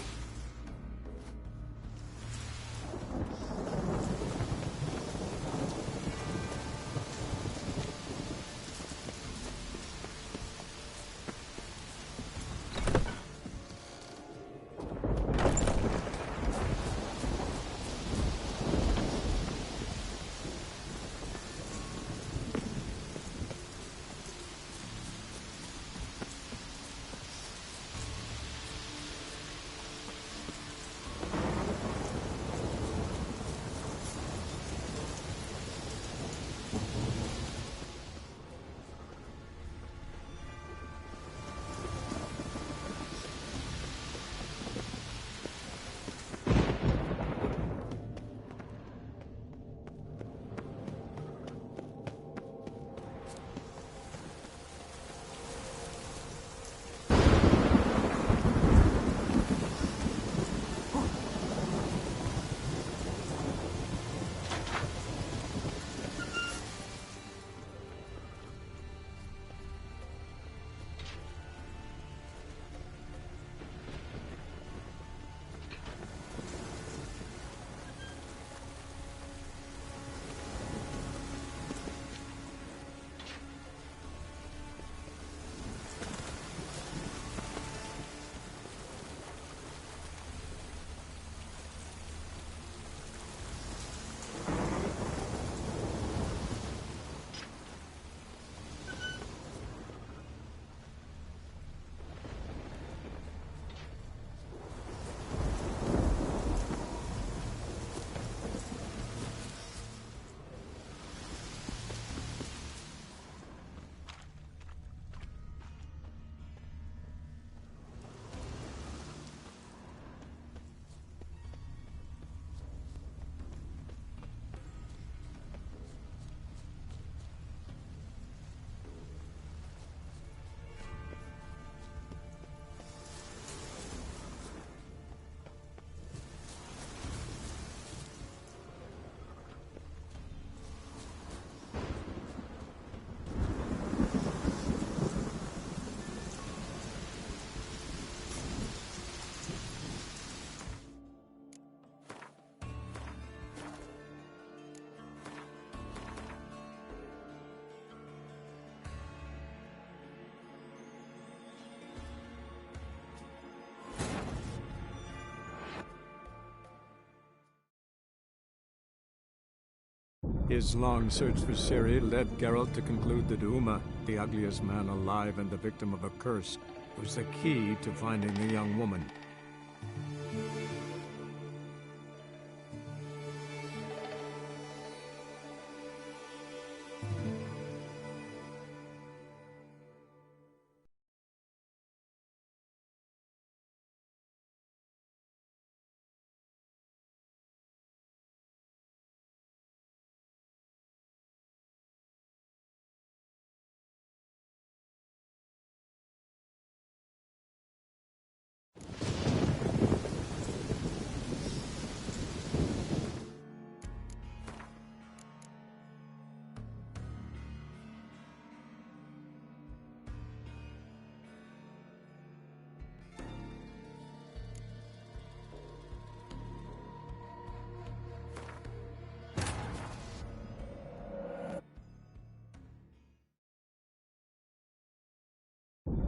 His long search for Ciri led Geralt to conclude that Uma, the ugliest man alive and the victim of a curse, was the key to finding the young woman.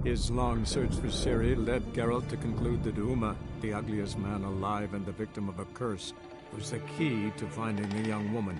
His long search for Ciri led Geralt to conclude that Uma, the ugliest man alive and the victim of a curse, was the key to finding the young woman.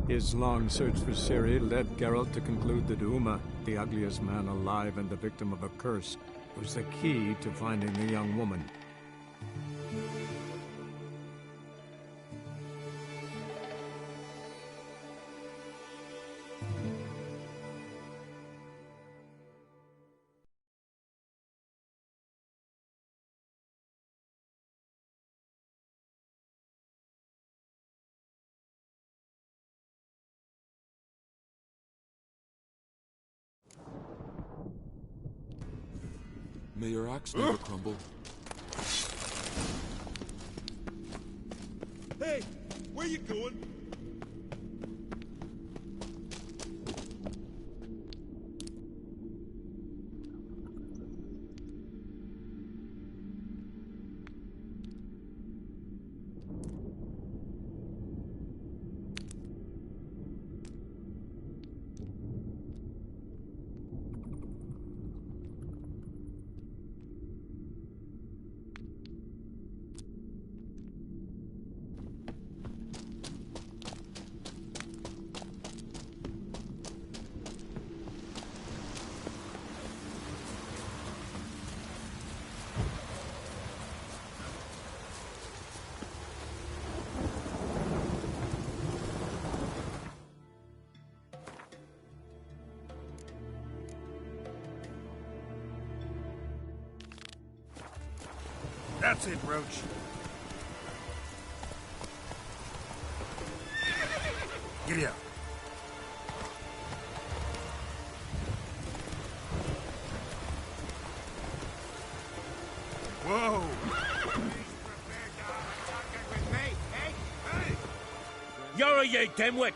His long search for Ciri led Geralt to conclude that Uma, the ugliest man alive and the victim of a curse, was the key to finding the young woman. May your axe never crumble. Hey, where you going? That's it, Roach. Giddy up. Whoa! You're a you dimwit!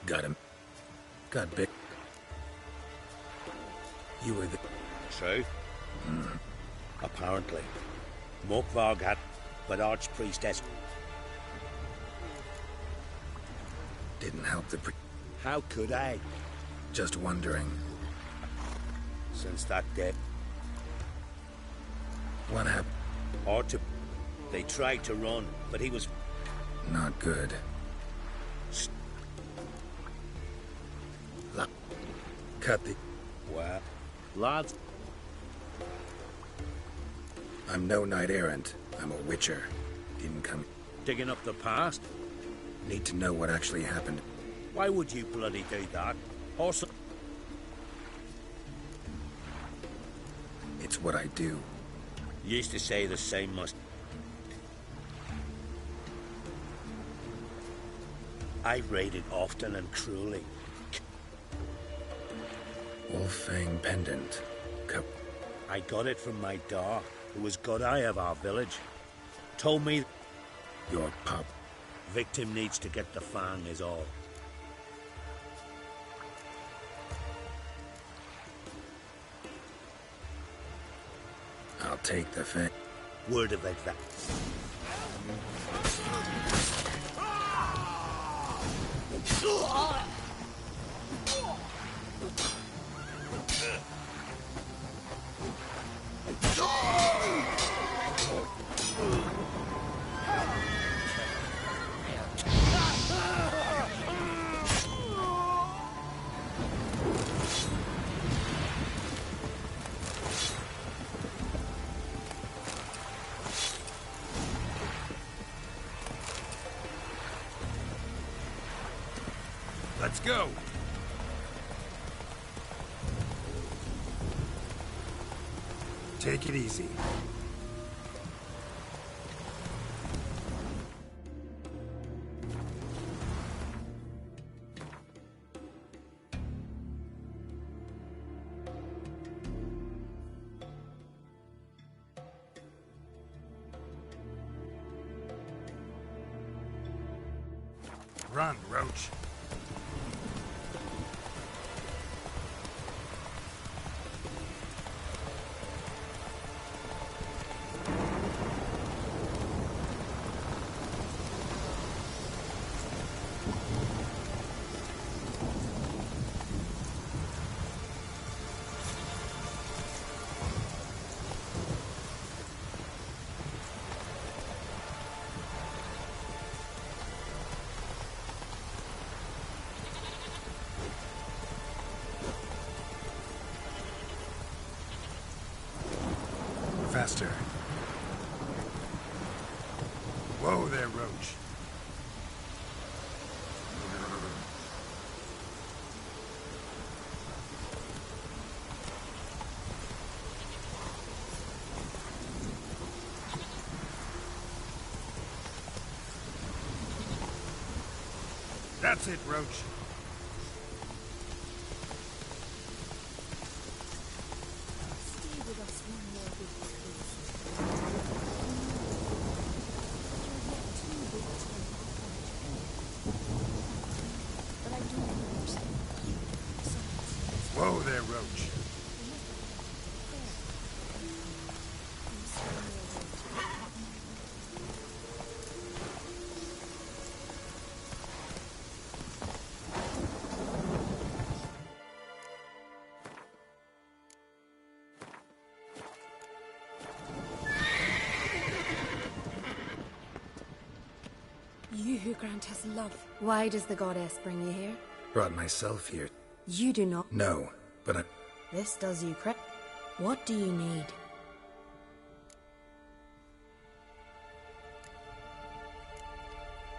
Got him. Got bit. You were the... True. Apparently. Morkvarg had, but Archpriestess didn't help the How could I? Just wondering. Since that day. What happened? They tried to run, but he was... Not good. Cut the... Well, lads... I'm no knight-errant. I'm a witcher. Didn't come... Digging up the past? Need to know what actually happened. Why would you bloody do that? Also... It's what I do. Used to say the same must... I raided often and cruelly. Wolffang pendant. I got it from my da, who was god eye of our village. Told me... Your pup. Victim needs to get the fang is all. I'll take the fang. Word of advice. Let's go. Take it easy. Run, Roach. faster. Whoa there, Roach. That's it, Roach. Whoa there, Roach. You who grant us love. Why does the goddess bring you here? Brought myself here. You do not. No, but I... This does you credit. What do you need?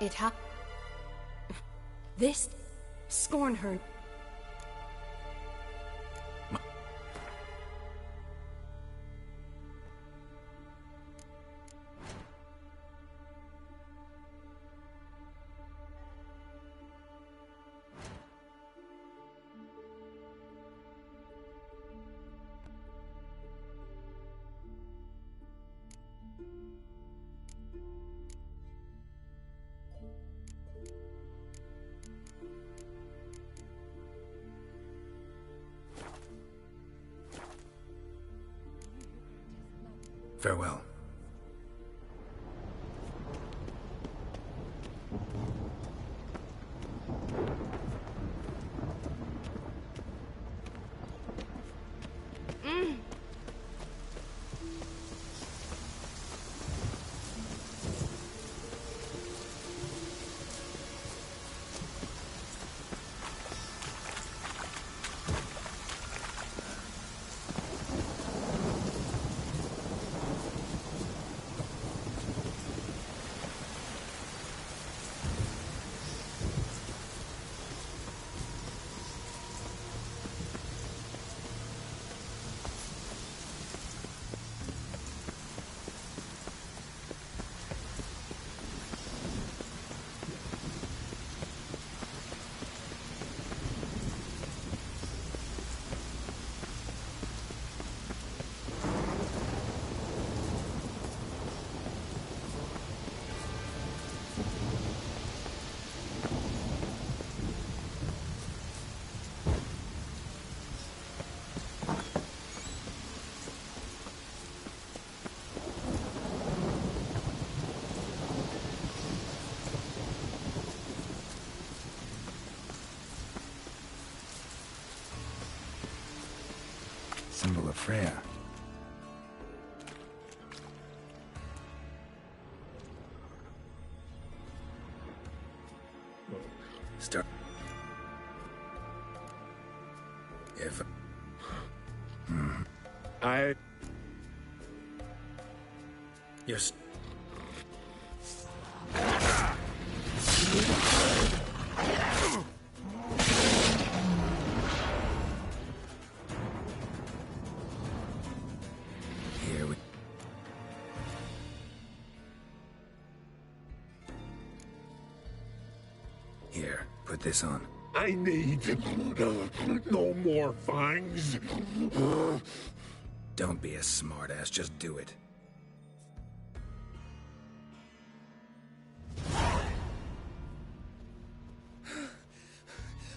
It hap... This... Scorn her. Farewell. Symbol of Freya. Start. If... You're... Here we... Here, put this on. I need no more fangs. Don't be a smartass, just do it.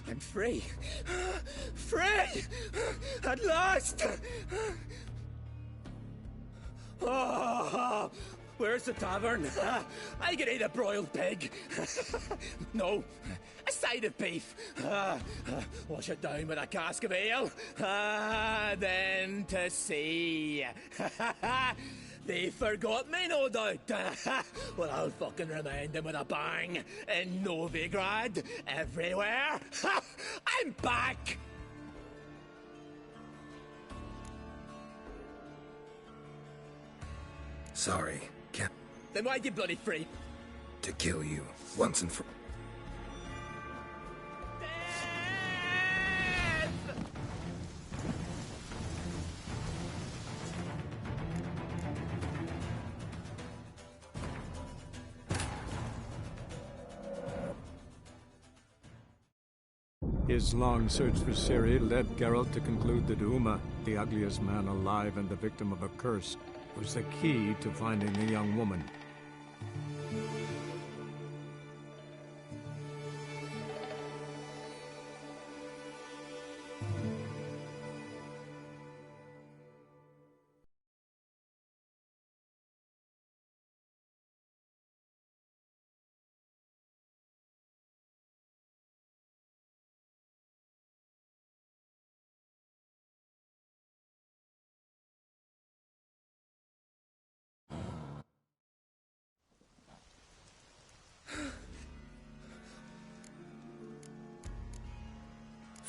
I'm free. Free! At last! Oh, where's the tavern? I can eat a broiled pig. No, a side of beef. Wash it down with a cask of ale. Then to sea. They forgot me, no doubt. Well, I'll fucking remind them with a bang. In Novigrad, everywhere. I'm back! Sorry, can't. Then why'd you bloody free? To kill you, once and for... His long search for Ciri led Geralt to conclude that Uma, the ugliest man alive and the victim of a curse, was the key to finding the young woman.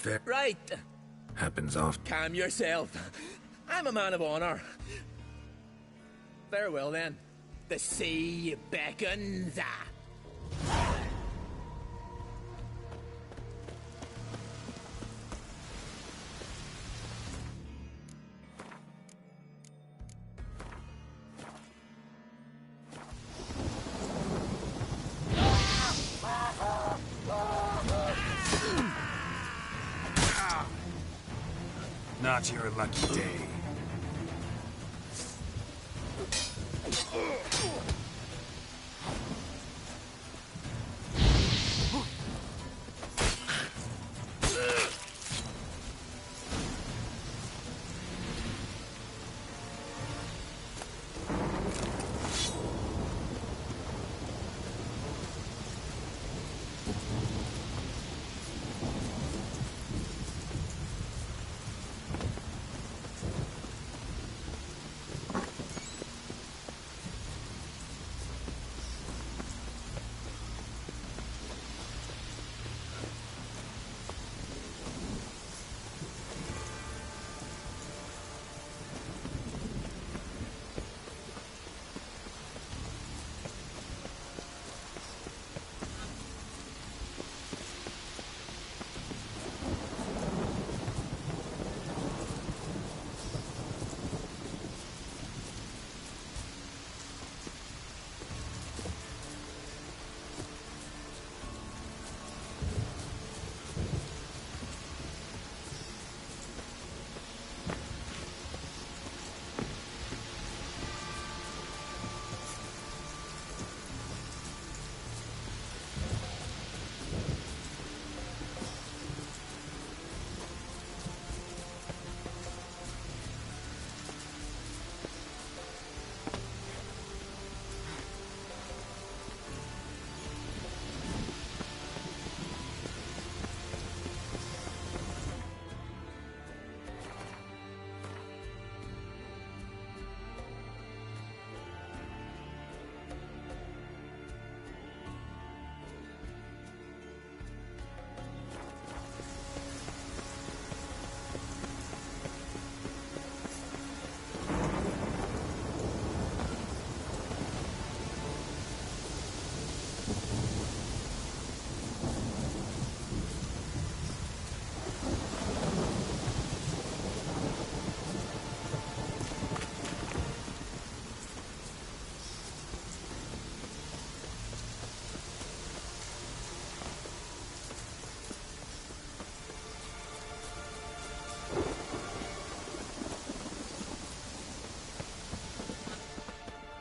Fair. Right. Happens often. Calm yourself. I'm a man of honor. Farewell, then. The sea beckons. Not your lucky day.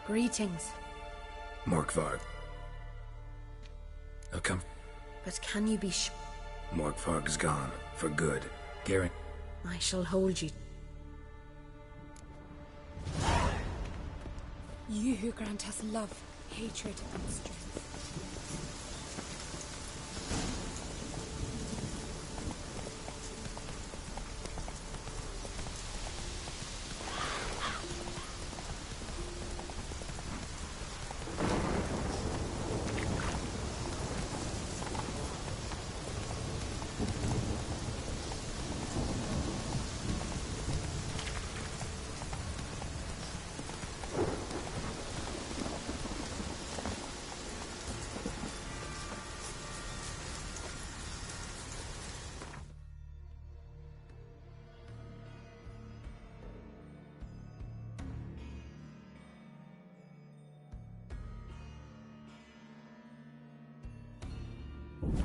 Greetings. Morkvarg. I'll come. But can you be Morkvarg's gone. For good. Garen. I shall hold you. You who grant us love, hatred, and strength.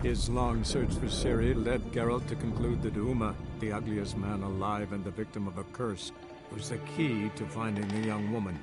His long search for Ciri led Geralt to conclude that Uma, the ugliest man alive and the victim of a curse, was the key to finding the young woman.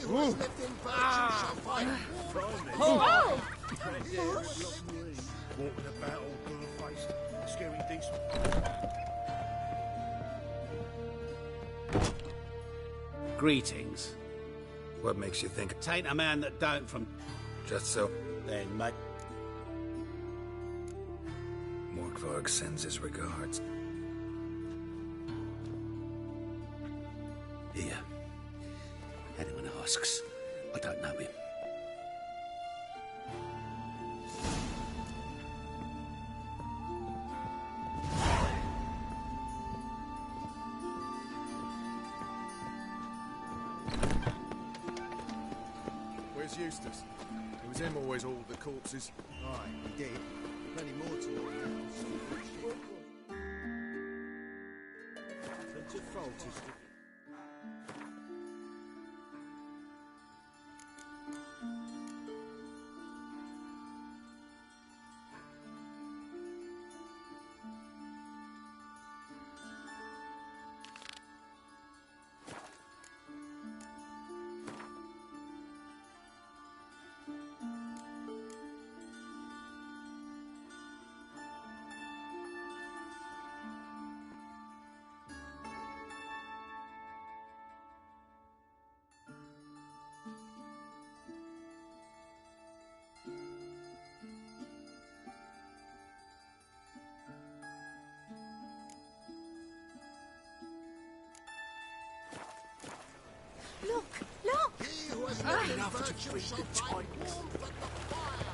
Who has lived in virtue shall find Walking about all bull-faced, scary decent. Greetings. What makes you think? Tain't a man that don't from... Just so. Then, mate. Morkvarg sends his regards. Here. Anyone asks, I don't know him. Where's Eustace? It was him always hauled the corpses. Aye, he did. Plenty more to all now. Such a fault is it? Look! Look! He who has lived in virtue shall find warmth at the fire.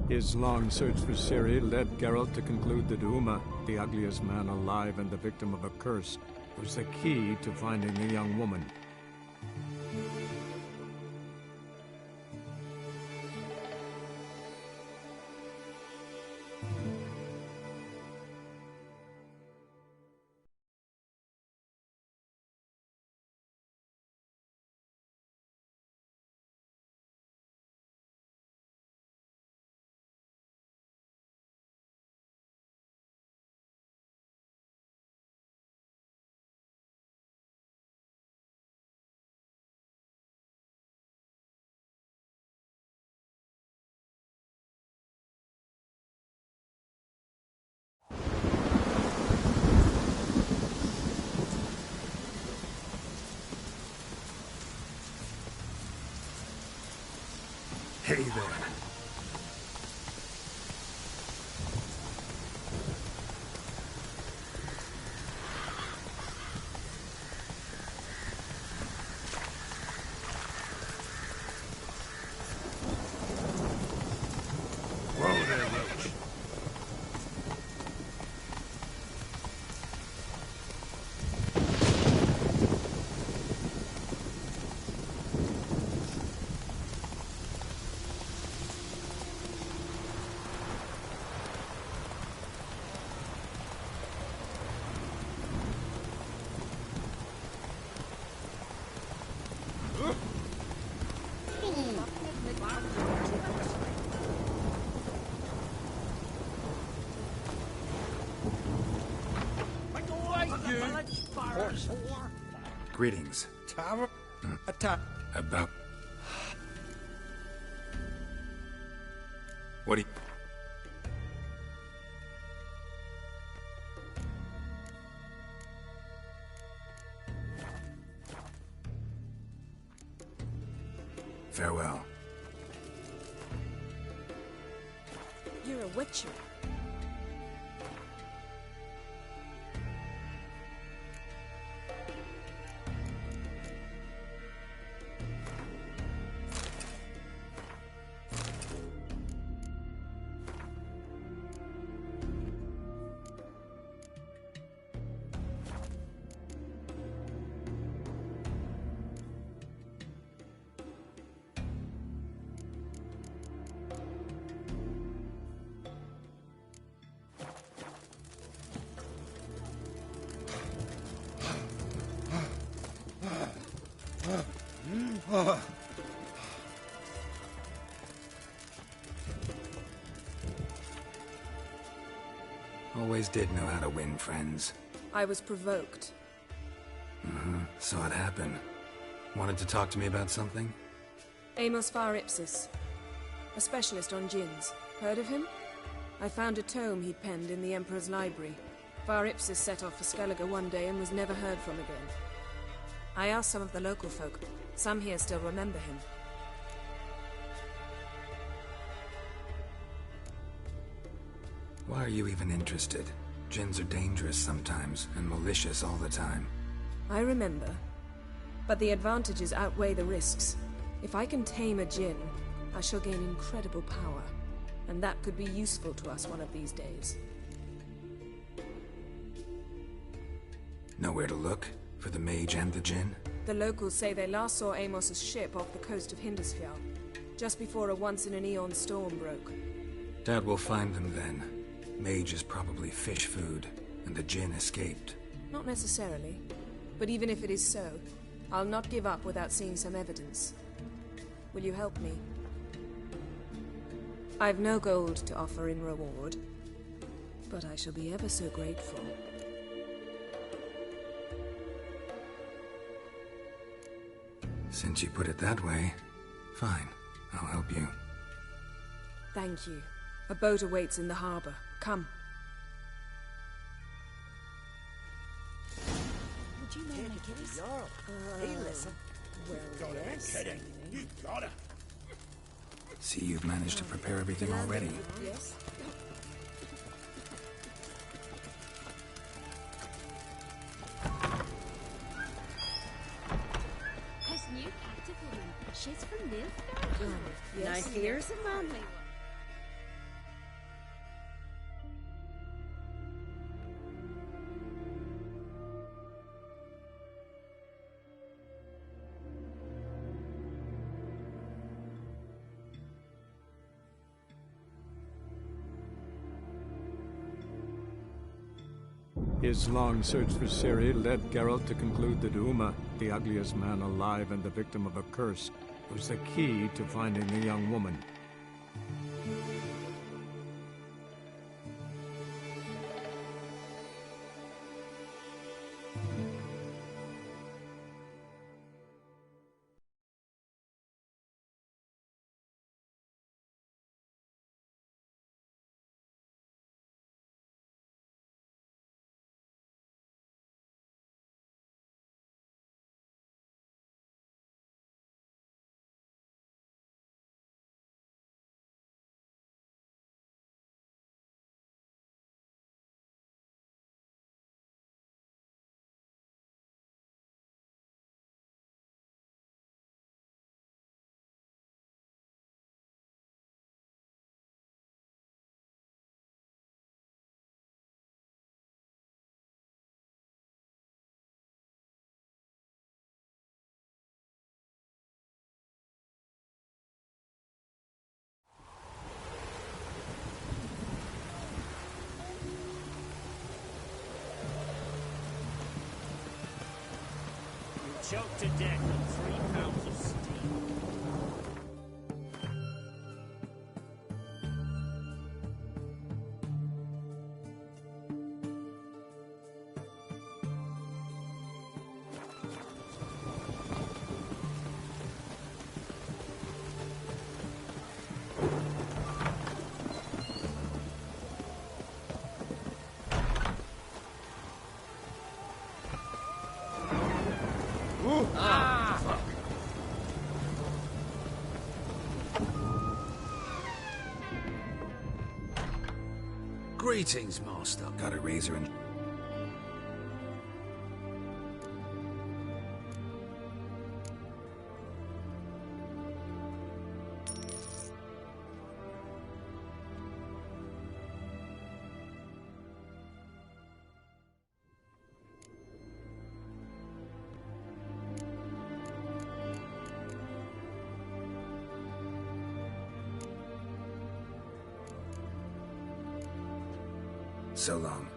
His long search for Ciri led Geralt to conclude that Uma, the ugliest man alive and the victim of a curse, was the key to finding the young woman. Hey there. Greetings. About... What do you... Farewell. You're a witcher. Always did know how to win friends. I was provoked. Saw it happen. Wanted to talk to me about something? Amos Var Ipsus, a specialist on djinns. Heard of him? I found a tome he'd penned in the Emperor's library. Var Ipsus set off for Skellige one day and was never heard from again. I asked some of the local folk. Some here still remember him. Why are you even interested? Djinns are dangerous sometimes, and malicious all the time. I remember. But the advantages outweigh the risks. If I can tame a djinn, I shall gain incredible power. And that could be useful to us one of these days. Nowhere to look? For the mage and the djinn? The locals say they last saw Amos's ship off the coast of Hindisfjall, just before a once-in-an-eon storm broke. Doubt we'll find them then. Mage is probably fish food, and the djinn escaped. Not necessarily. But even if it is so, I'll not give up without seeing some evidence. Will you help me? I've no gold to offer in reward, but I shall be ever so grateful. Since you put it that way, fine. I'll help you. Thank you. A boat awaits in the harbor. Come. Would you mind my kiss? Hey, listen. Well, yes. Kidding. You gotta. See, you've managed to prepare everything already. Yes. His new captive woman, she's from Nilfgaard. Yes. Now here's a manly one. His long search for Ciri led Geralt to conclude that Uma, the ugliest man alive and the victim of a curse, was the key to finding the young woman. Choked to death on 3 pounds of steel. Greetings, Master. Got a razor and... So long.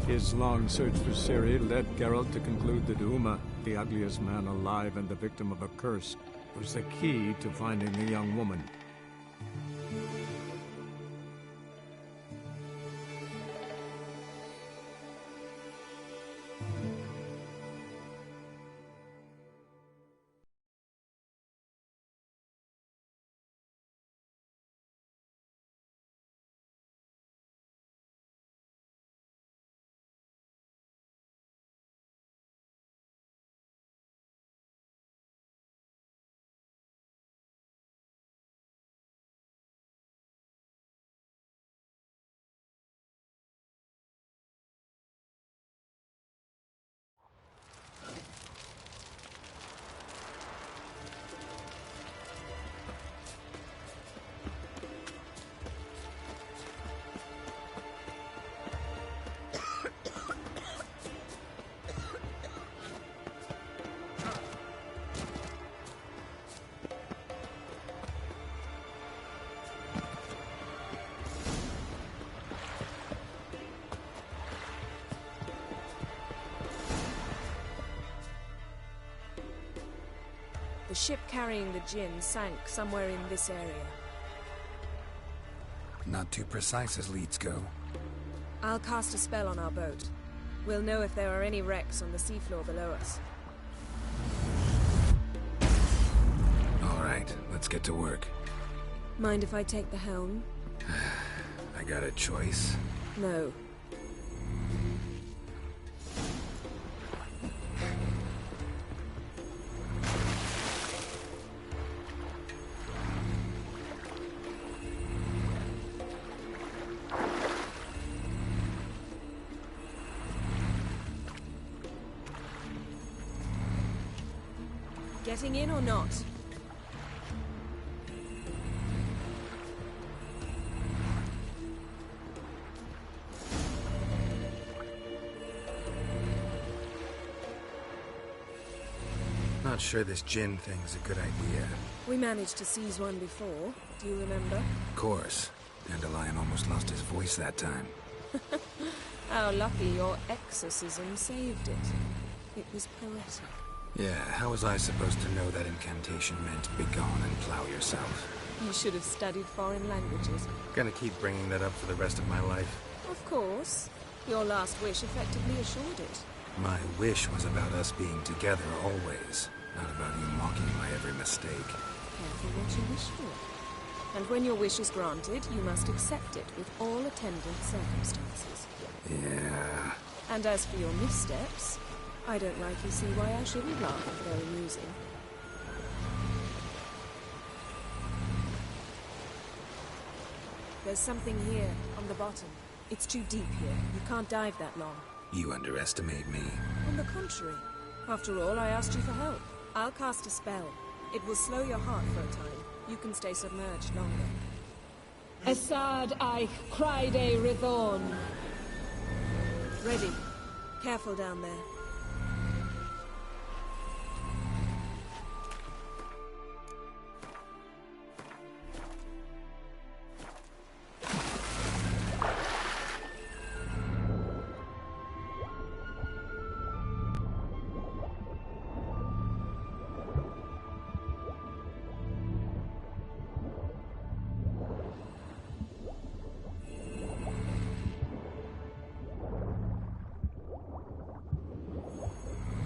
His long search for Ciri led Geralt to conclude that Uma, the ugliest man alive and the victim of a curse, was the key to finding the young woman. The ship carrying the Jinn sank somewhere in this area. Not too precise as leads go. I'll cast a spell on our boat. We'll know if there are any wrecks on the seafloor below us. All right, let's get to work. Mind if I take the helm? I got a choice? No. Getting in or not? Not sure this Jinn thing's a good idea. We managed to seize one before. Do you remember? Of course. Dandelion almost lost his voice that time. How lucky your exorcism saved it. It was poetic. Yeah, how was I supposed to know that incantation meant begone and plow yourself? You should have studied foreign languages. Gonna keep bringing that up for the rest of my life. Of course. Your last wish effectively assured it. My wish was about us being together always, not about you mocking my every mistake. Careful what you wish for. And when your wish is granted, you must accept it with all attendant circumstances. Yeah. And as for your missteps, I don't rightly see why I shouldn't laugh if they're amusing. There's something here, on the bottom. It's too deep here. You can't dive that long. You underestimate me. On the contrary. After all, I asked you for help. I'll cast a spell. It will slow your heart for a time. You can stay submerged longer. Assad Eich Criede Rithorn. Ready. Careful down there.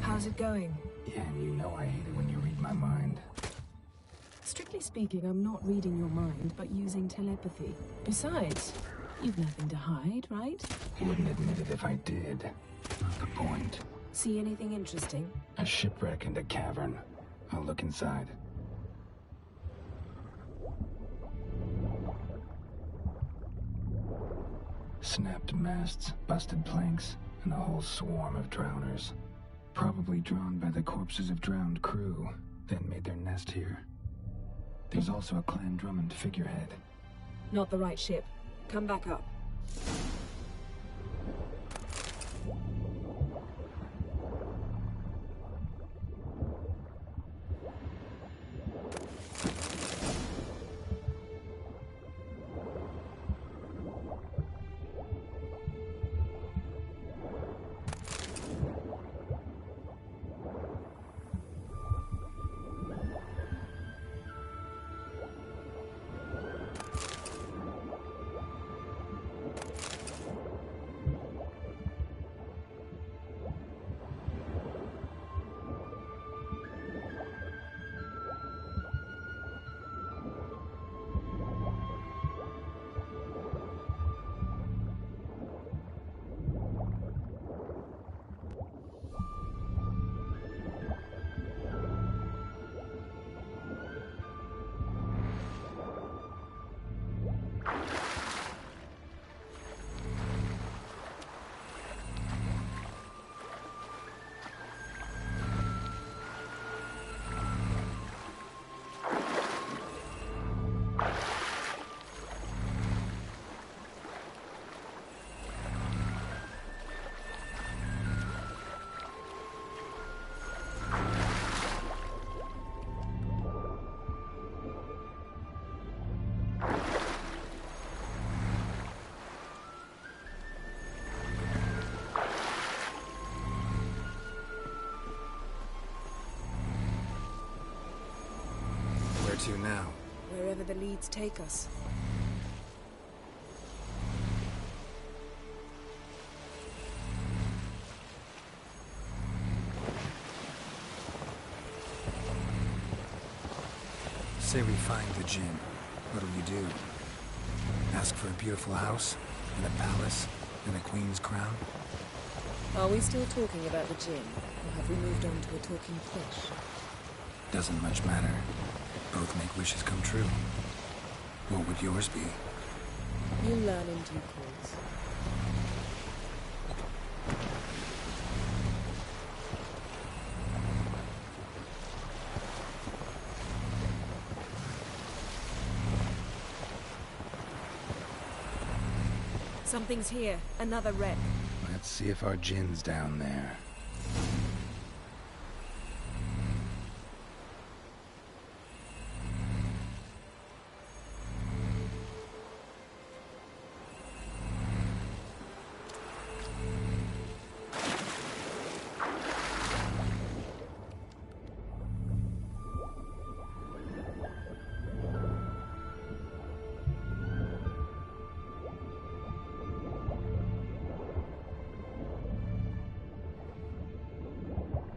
How's it going? Yeah, and you know I hate it when you read my mind. Strictly speaking, I'm not reading your mind, but using telepathy. Besides, you've nothing to hide, right? Wouldn't admit it if I did. Not the point. See anything interesting? A shipwreck and a cavern. I'll look inside. Snapped masts, busted planks, and a whole swarm of drowners. Probably drawn by the corpses of drowned crew, then made their nest here. There's also a Clan Drummond figurehead. Not the right ship. Come back up. Where to now? Wherever the leads take us. Say we find the Jinn. What'll you do? Ask for a beautiful house? And a palace? And a queen's crown? Are we still talking about the Jinn? Or have we moved on to a talking fish? Doesn't much matter. Both make wishes come true. What would yours be? You'll learn in due course. Something's here. Another wreck. Let's see if our Jin's down there.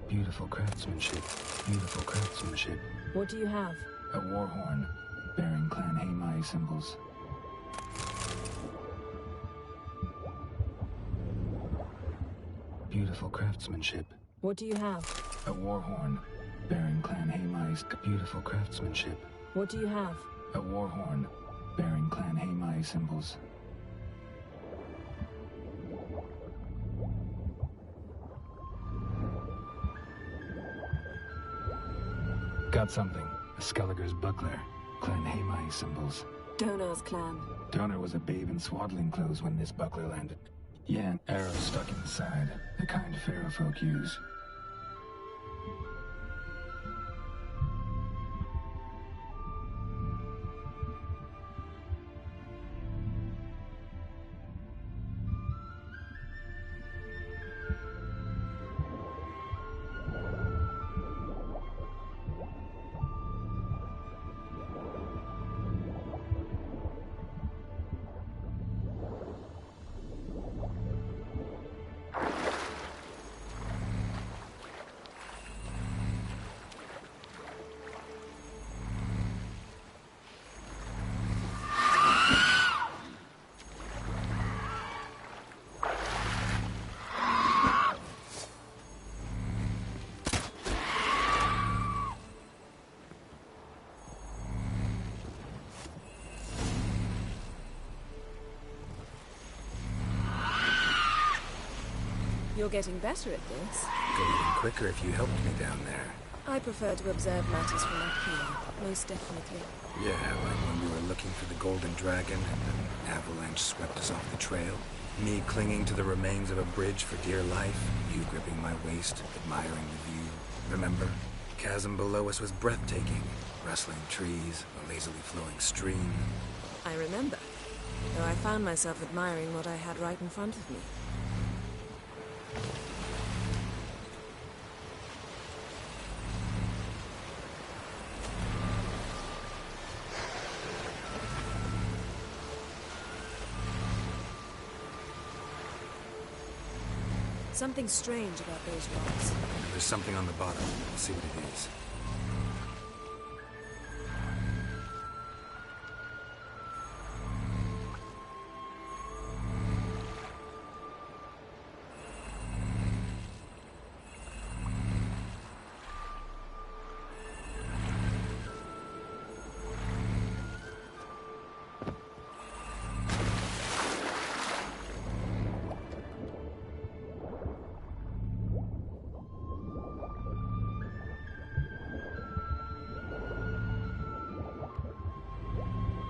Beautiful craftsmanship. Beautiful craftsmanship. What do you have? A war horn, bearing Clan Haimai symbols. Beautiful craftsmanship. What do you have? A war horn, bearing Clan Haimai's beautiful craftsmanship. What do you have? A war horn, bearing Clan Haimai symbols. Got something. A Skellige's buckler. Clan Haimai symbols. Donar's clan. Donar was a babe in swaddling clothes when this buckler landed. Yeah, an arrow stuck in the side. The kind Pharaoh folk use. You're getting better at this. Go even quicker if you helped me down there. I prefer to observe matters from up here, most definitely. Yeah, like when we were looking for the Golden Dragon and an avalanche swept us off the trail. Me clinging to the remains of a bridge for dear life, you gripping my waist, admiring the view. Remember? The chasm below us was breathtaking. Rustling trees, a lazily flowing stream. I remember, though I found myself admiring what I had right in front of me. Something strange about those rocks. There's something on the bottom. Let's see what it is.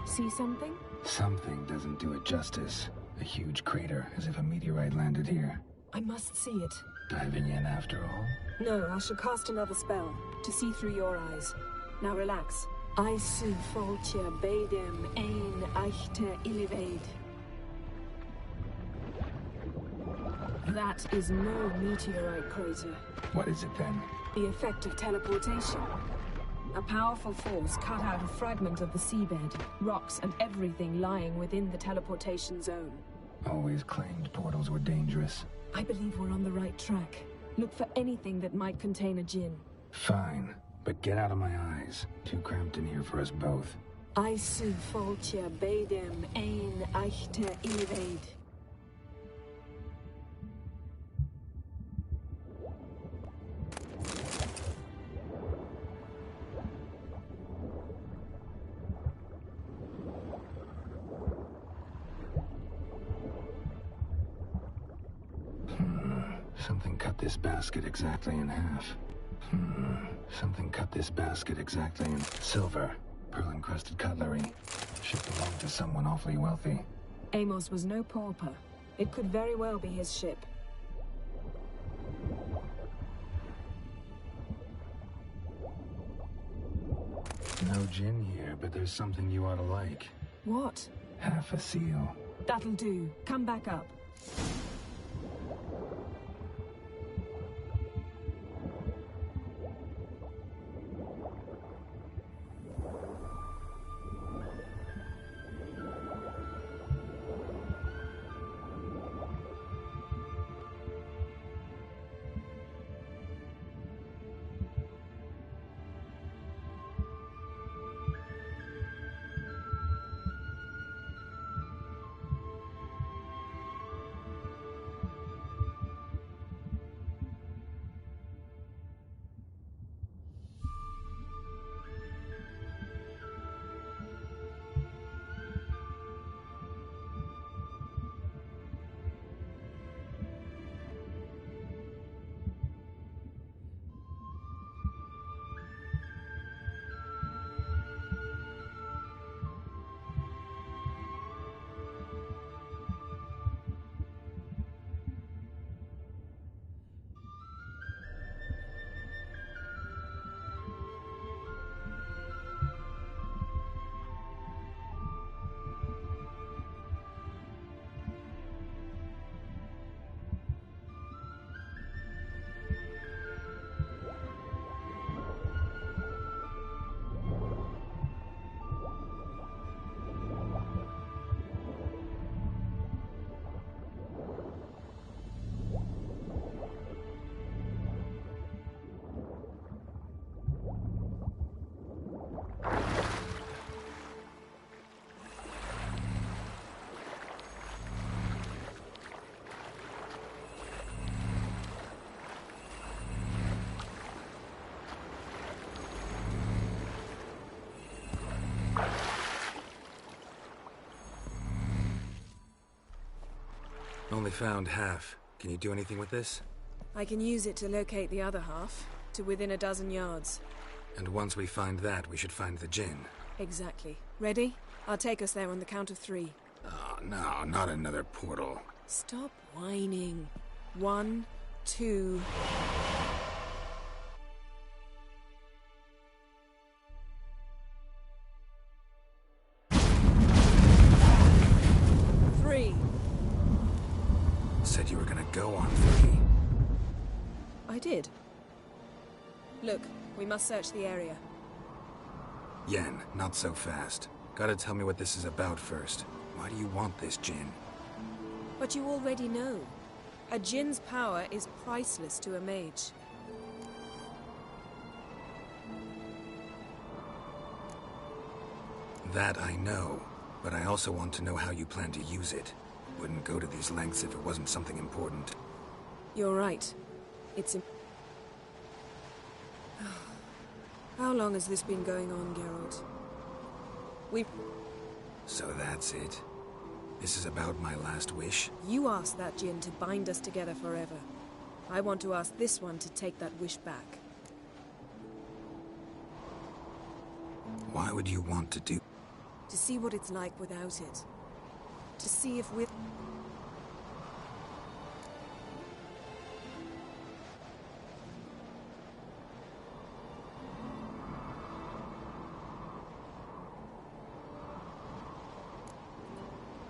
See something? Something doesn't do it justice. A huge crater, as if a meteorite landed here. I must see it. Diving in after all? No, I shall cast another spell, to see through your eyes. Now relax. Isu foltja beidem ein eichte ilivaid. That is no meteorite crater. What is it then? The effect of teleportation. A powerful force cut out a fragment of the seabed, rocks and everything lying within the teleportation zone. Always claimed portals were dangerous. I believe we're on the right track. Look for anything that might contain a djinn. Fine, but get out of my eyes. Too cramped in here for us both. Isu foltja beidem ein eichte ilivaid. Something cut this basket exactly in half. Something cut this basket exactly in silver. Pearl-encrusted cutlery. Should belong to someone awfully wealthy. Amos was no pauper. It could very well be his ship. No gin here, but there's something you ought to like. What? Half a seal. That'll do. Come back up. Only found half. Can you do anything with this? I can use it to locate the other half, to within a dozen yards. And once we find that, we should find the gin. Exactly. Ready? I'll take us there on the count of 3. Oh, no, not another portal. Stop whining. 1, 2... Said you were gonna go on 3. I did. Look, we must search the area. Yen, not so fast. Gotta tell me what this is about first. Why do you want this gin? But you already know. A djinn's power is priceless to a mage. That I know, but I also want to know how you plan to use it. Wouldn't go to these lengths if it wasn't something important. You're right. It's How long has this been going on, Geralt? So that's it. This is about my last wish? You asked that djinn to bind us together forever. I want to ask this one to take that wish back. Why would you want to do... To see what it's like without it. To see if we're...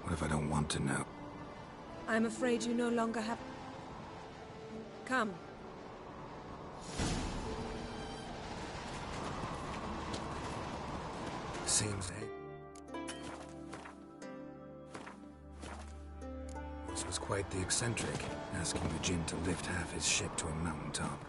What if I don't want to know? I'm afraid you no longer have... Come. Seems, eh? This was quite the eccentric, asking the djinn to lift half his ship to a mountaintop.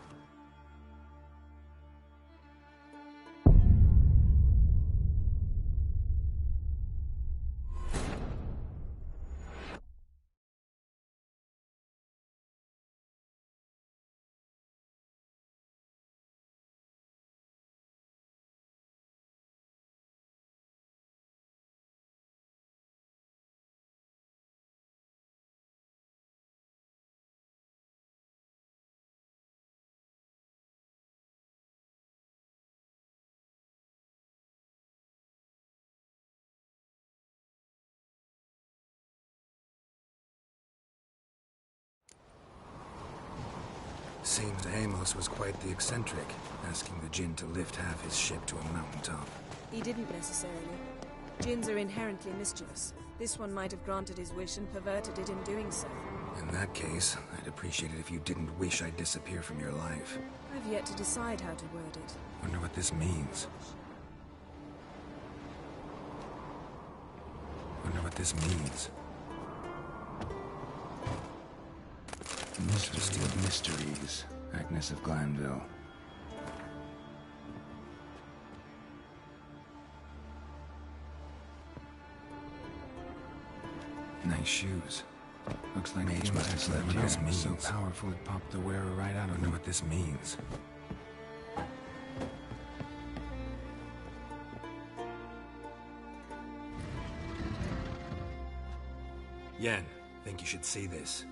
Seems Amos was quite the eccentric, asking the Jinn to lift half his ship to a mountaintop. He didn't necessarily. Jinns are inherently mischievous. This one might have granted his wish and perverted it in doing so. In that case, I'd appreciate it if you didn't wish I'd disappear from your life. I've yet to decide how to word it. Wonder what this means. Wonder what this means. Mistress of Mysteries, Agnes of Glanville. Nice shoes. Looks like Mage must have slept here. This so powerful it popped the wearer right out. I don't know what this means. Yen, think you should see this.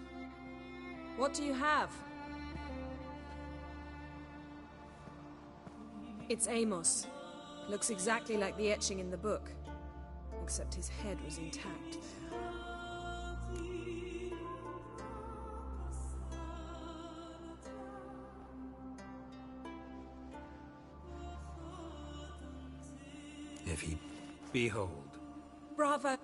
What do you have? It's Amos. Looks exactly like the etching in the book. Except his head was intact there. If he... Behold. Bravo!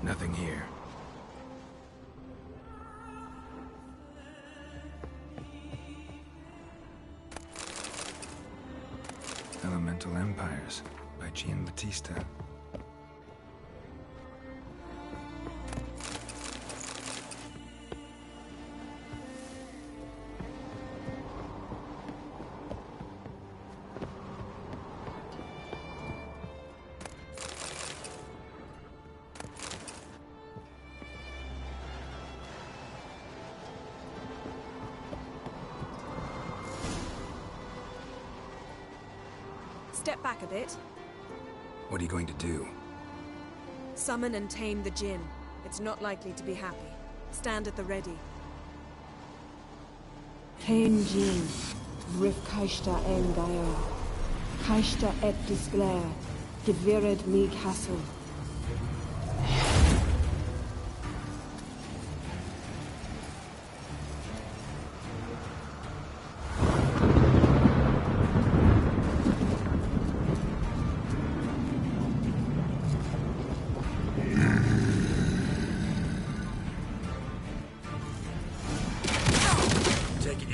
Nothing here. Elemental Empires by Giambattista. Step back a bit. What are you going to do? Summon and tame the Jinn. It's not likely to be happy. Stand at the ready. Cain Jin, Rif Kaishta en Gaia, Kaishta et Disglair, Gevired mi Castle.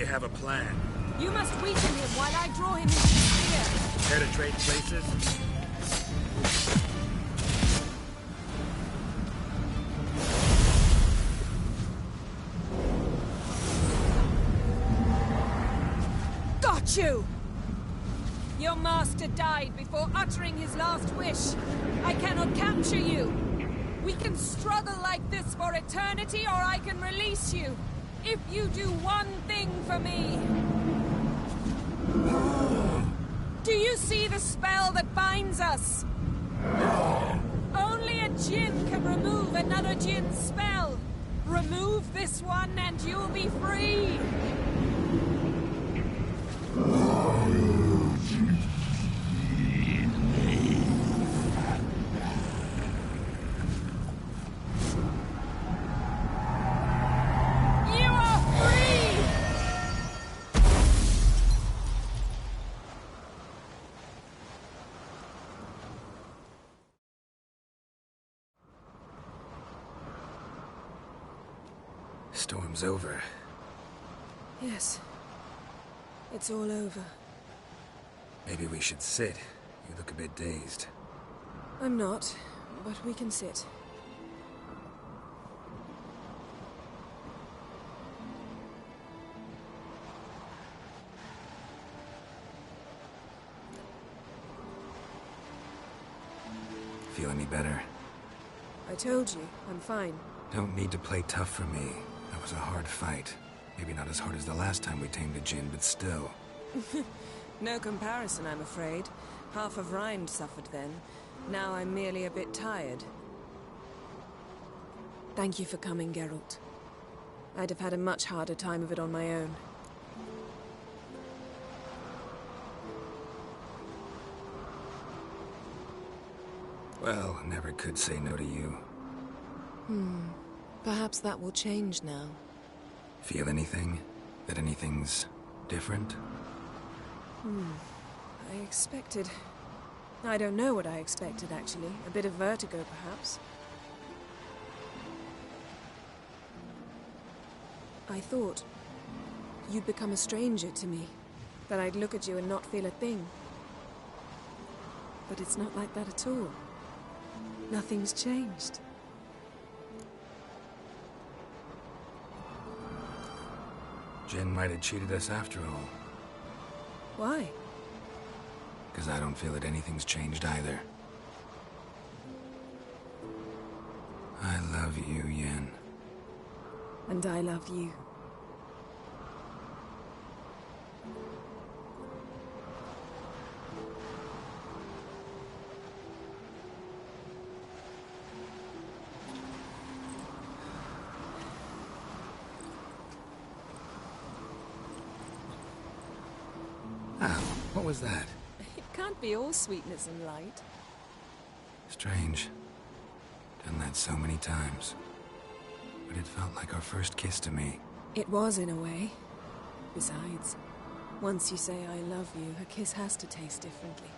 Have a plan. You must weaken him while I draw him into the sphere. Care to trade places? Got you! Your master died before uttering his last wish. I cannot capture you. We can struggle like this for eternity, or I can release you. If you do one thing for me. Do you see the spell that binds us? Only a Jinn can remove another Jinn's spell. Remove this one and you'll be free. Storm's over. Yes. It's all over. Maybe we should sit. You look a bit dazed. I'm not, but we can sit. Feel any better? I told you, I'm fine. Don't need to play tough for me. That was a hard fight. Maybe not as hard as the last time we tamed a Jinn, but still. No comparison, I'm afraid. Half of Rind suffered then. Now I'm merely a bit tired. Thank you for coming, Geralt. I'd have had a much harder time of it on my own. Well, never could say no to you. Perhaps that will change now. Feel anything? That anything's different? I expected... I don't know what I expected, actually. A bit of vertigo, perhaps. I thought you'd become a stranger to me. That I'd look at you and not feel a thing. But it's not like that at all. Nothing's changed. Jinn might have cheated us after all. Why? Because I don't feel that anything's changed either. I love you, Yen. And I love you. What was that? It can't be all sweetness and light. Strange. Done that so many times. But it felt like our first kiss to me. It was, in a way. Besides, once you say I love you, a kiss has to taste differently.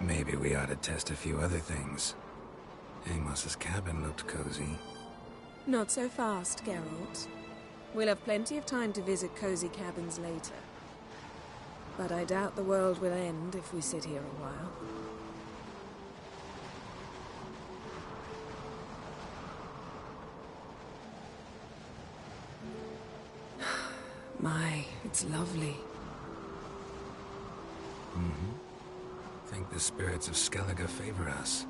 Maybe we ought to test a few other things. Amos's cabin looked cozy. Not so fast, Geralt. We'll have plenty of time to visit cozy cabins later. But I doubt the world will end if we sit here a while. My, it's lovely. Think the spirits of Skellige favor us.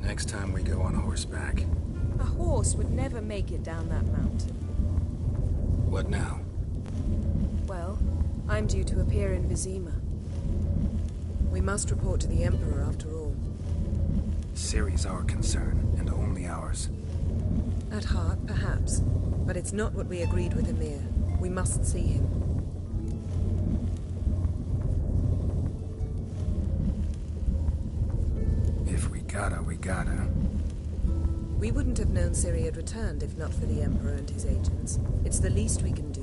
Next time we go on horseback. A horse would never make it down that mountain. What now? Well, I'm due to appear in Vizima. We must report to the Emperor after all. Ciri's our concern, and only ours. At heart, perhaps. But it's not what we agreed with Emir. We must see him. If we gotta, we gotta. We wouldn't have known Ciri had returned if not for the Emperor and his agents. It's the least we can do.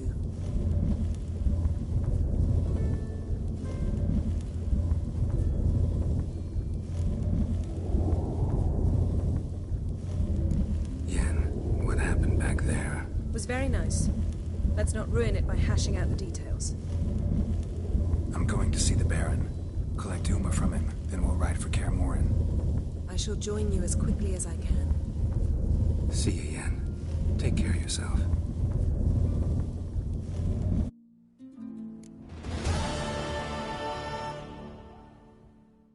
Yen, what happened back there? It was very nice. Let's not ruin it by hashing out the details. I'm going to see the Baron. Collect Uma from him, then we'll ride for Kaer Morhen. I shall join you as quickly as I can. See you, Yen. Take care of yourself.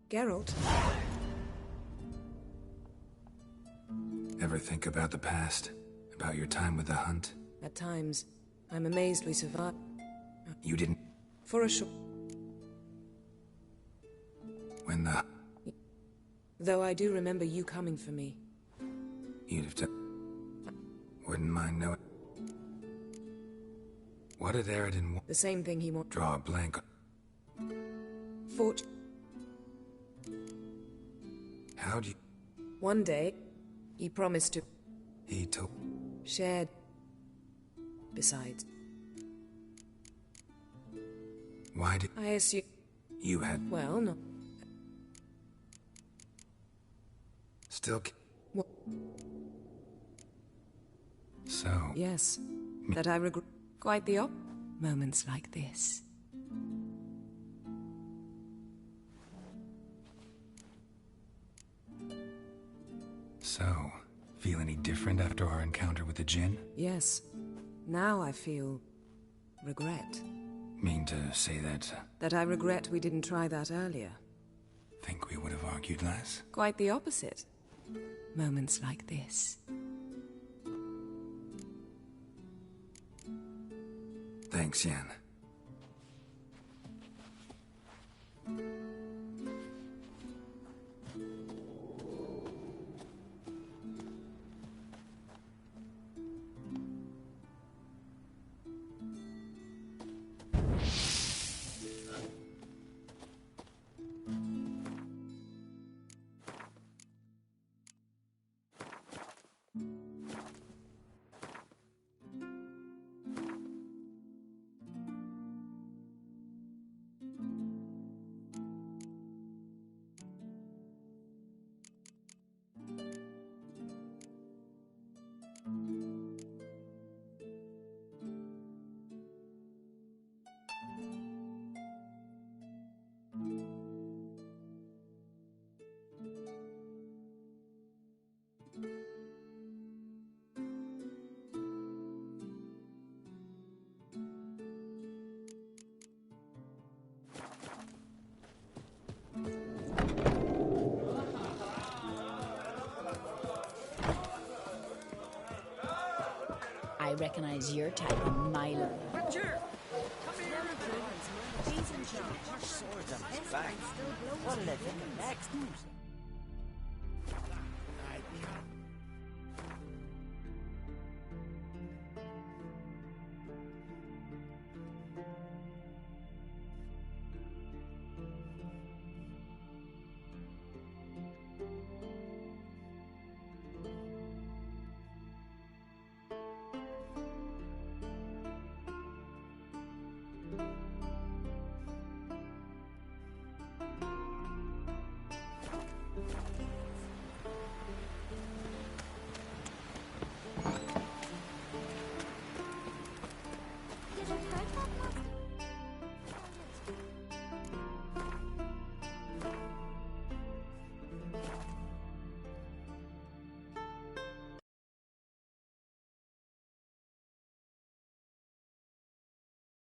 Geralt. Ever think about the past? About your time with the Hunt? At times, I'm amazed we survived. You didn't... For a short... When the... Though I do remember you coming for me. You'd have done... Wouldn't mind knowing... What did Eredin want? The same thing he wanted. Draw a blank. Fortune. How'd you... One day, he promised to... He told... Shared. Besides... Why did... I assume... You had... Well, no. Still... What? So... Yes. That I regret... Quite the op... Moments like this. So, feel any different after our encounter with the Jinn? Yes. Now I feel... regret. Mean to say that? That I regret we didn't try that earlier. Think we would have argued less? Quite the opposite. Moments like this. Thanks, Yen. I recognize your type a mile away. Butcher! Come here and he's in charge. Our swords on his back. What'll they think of next?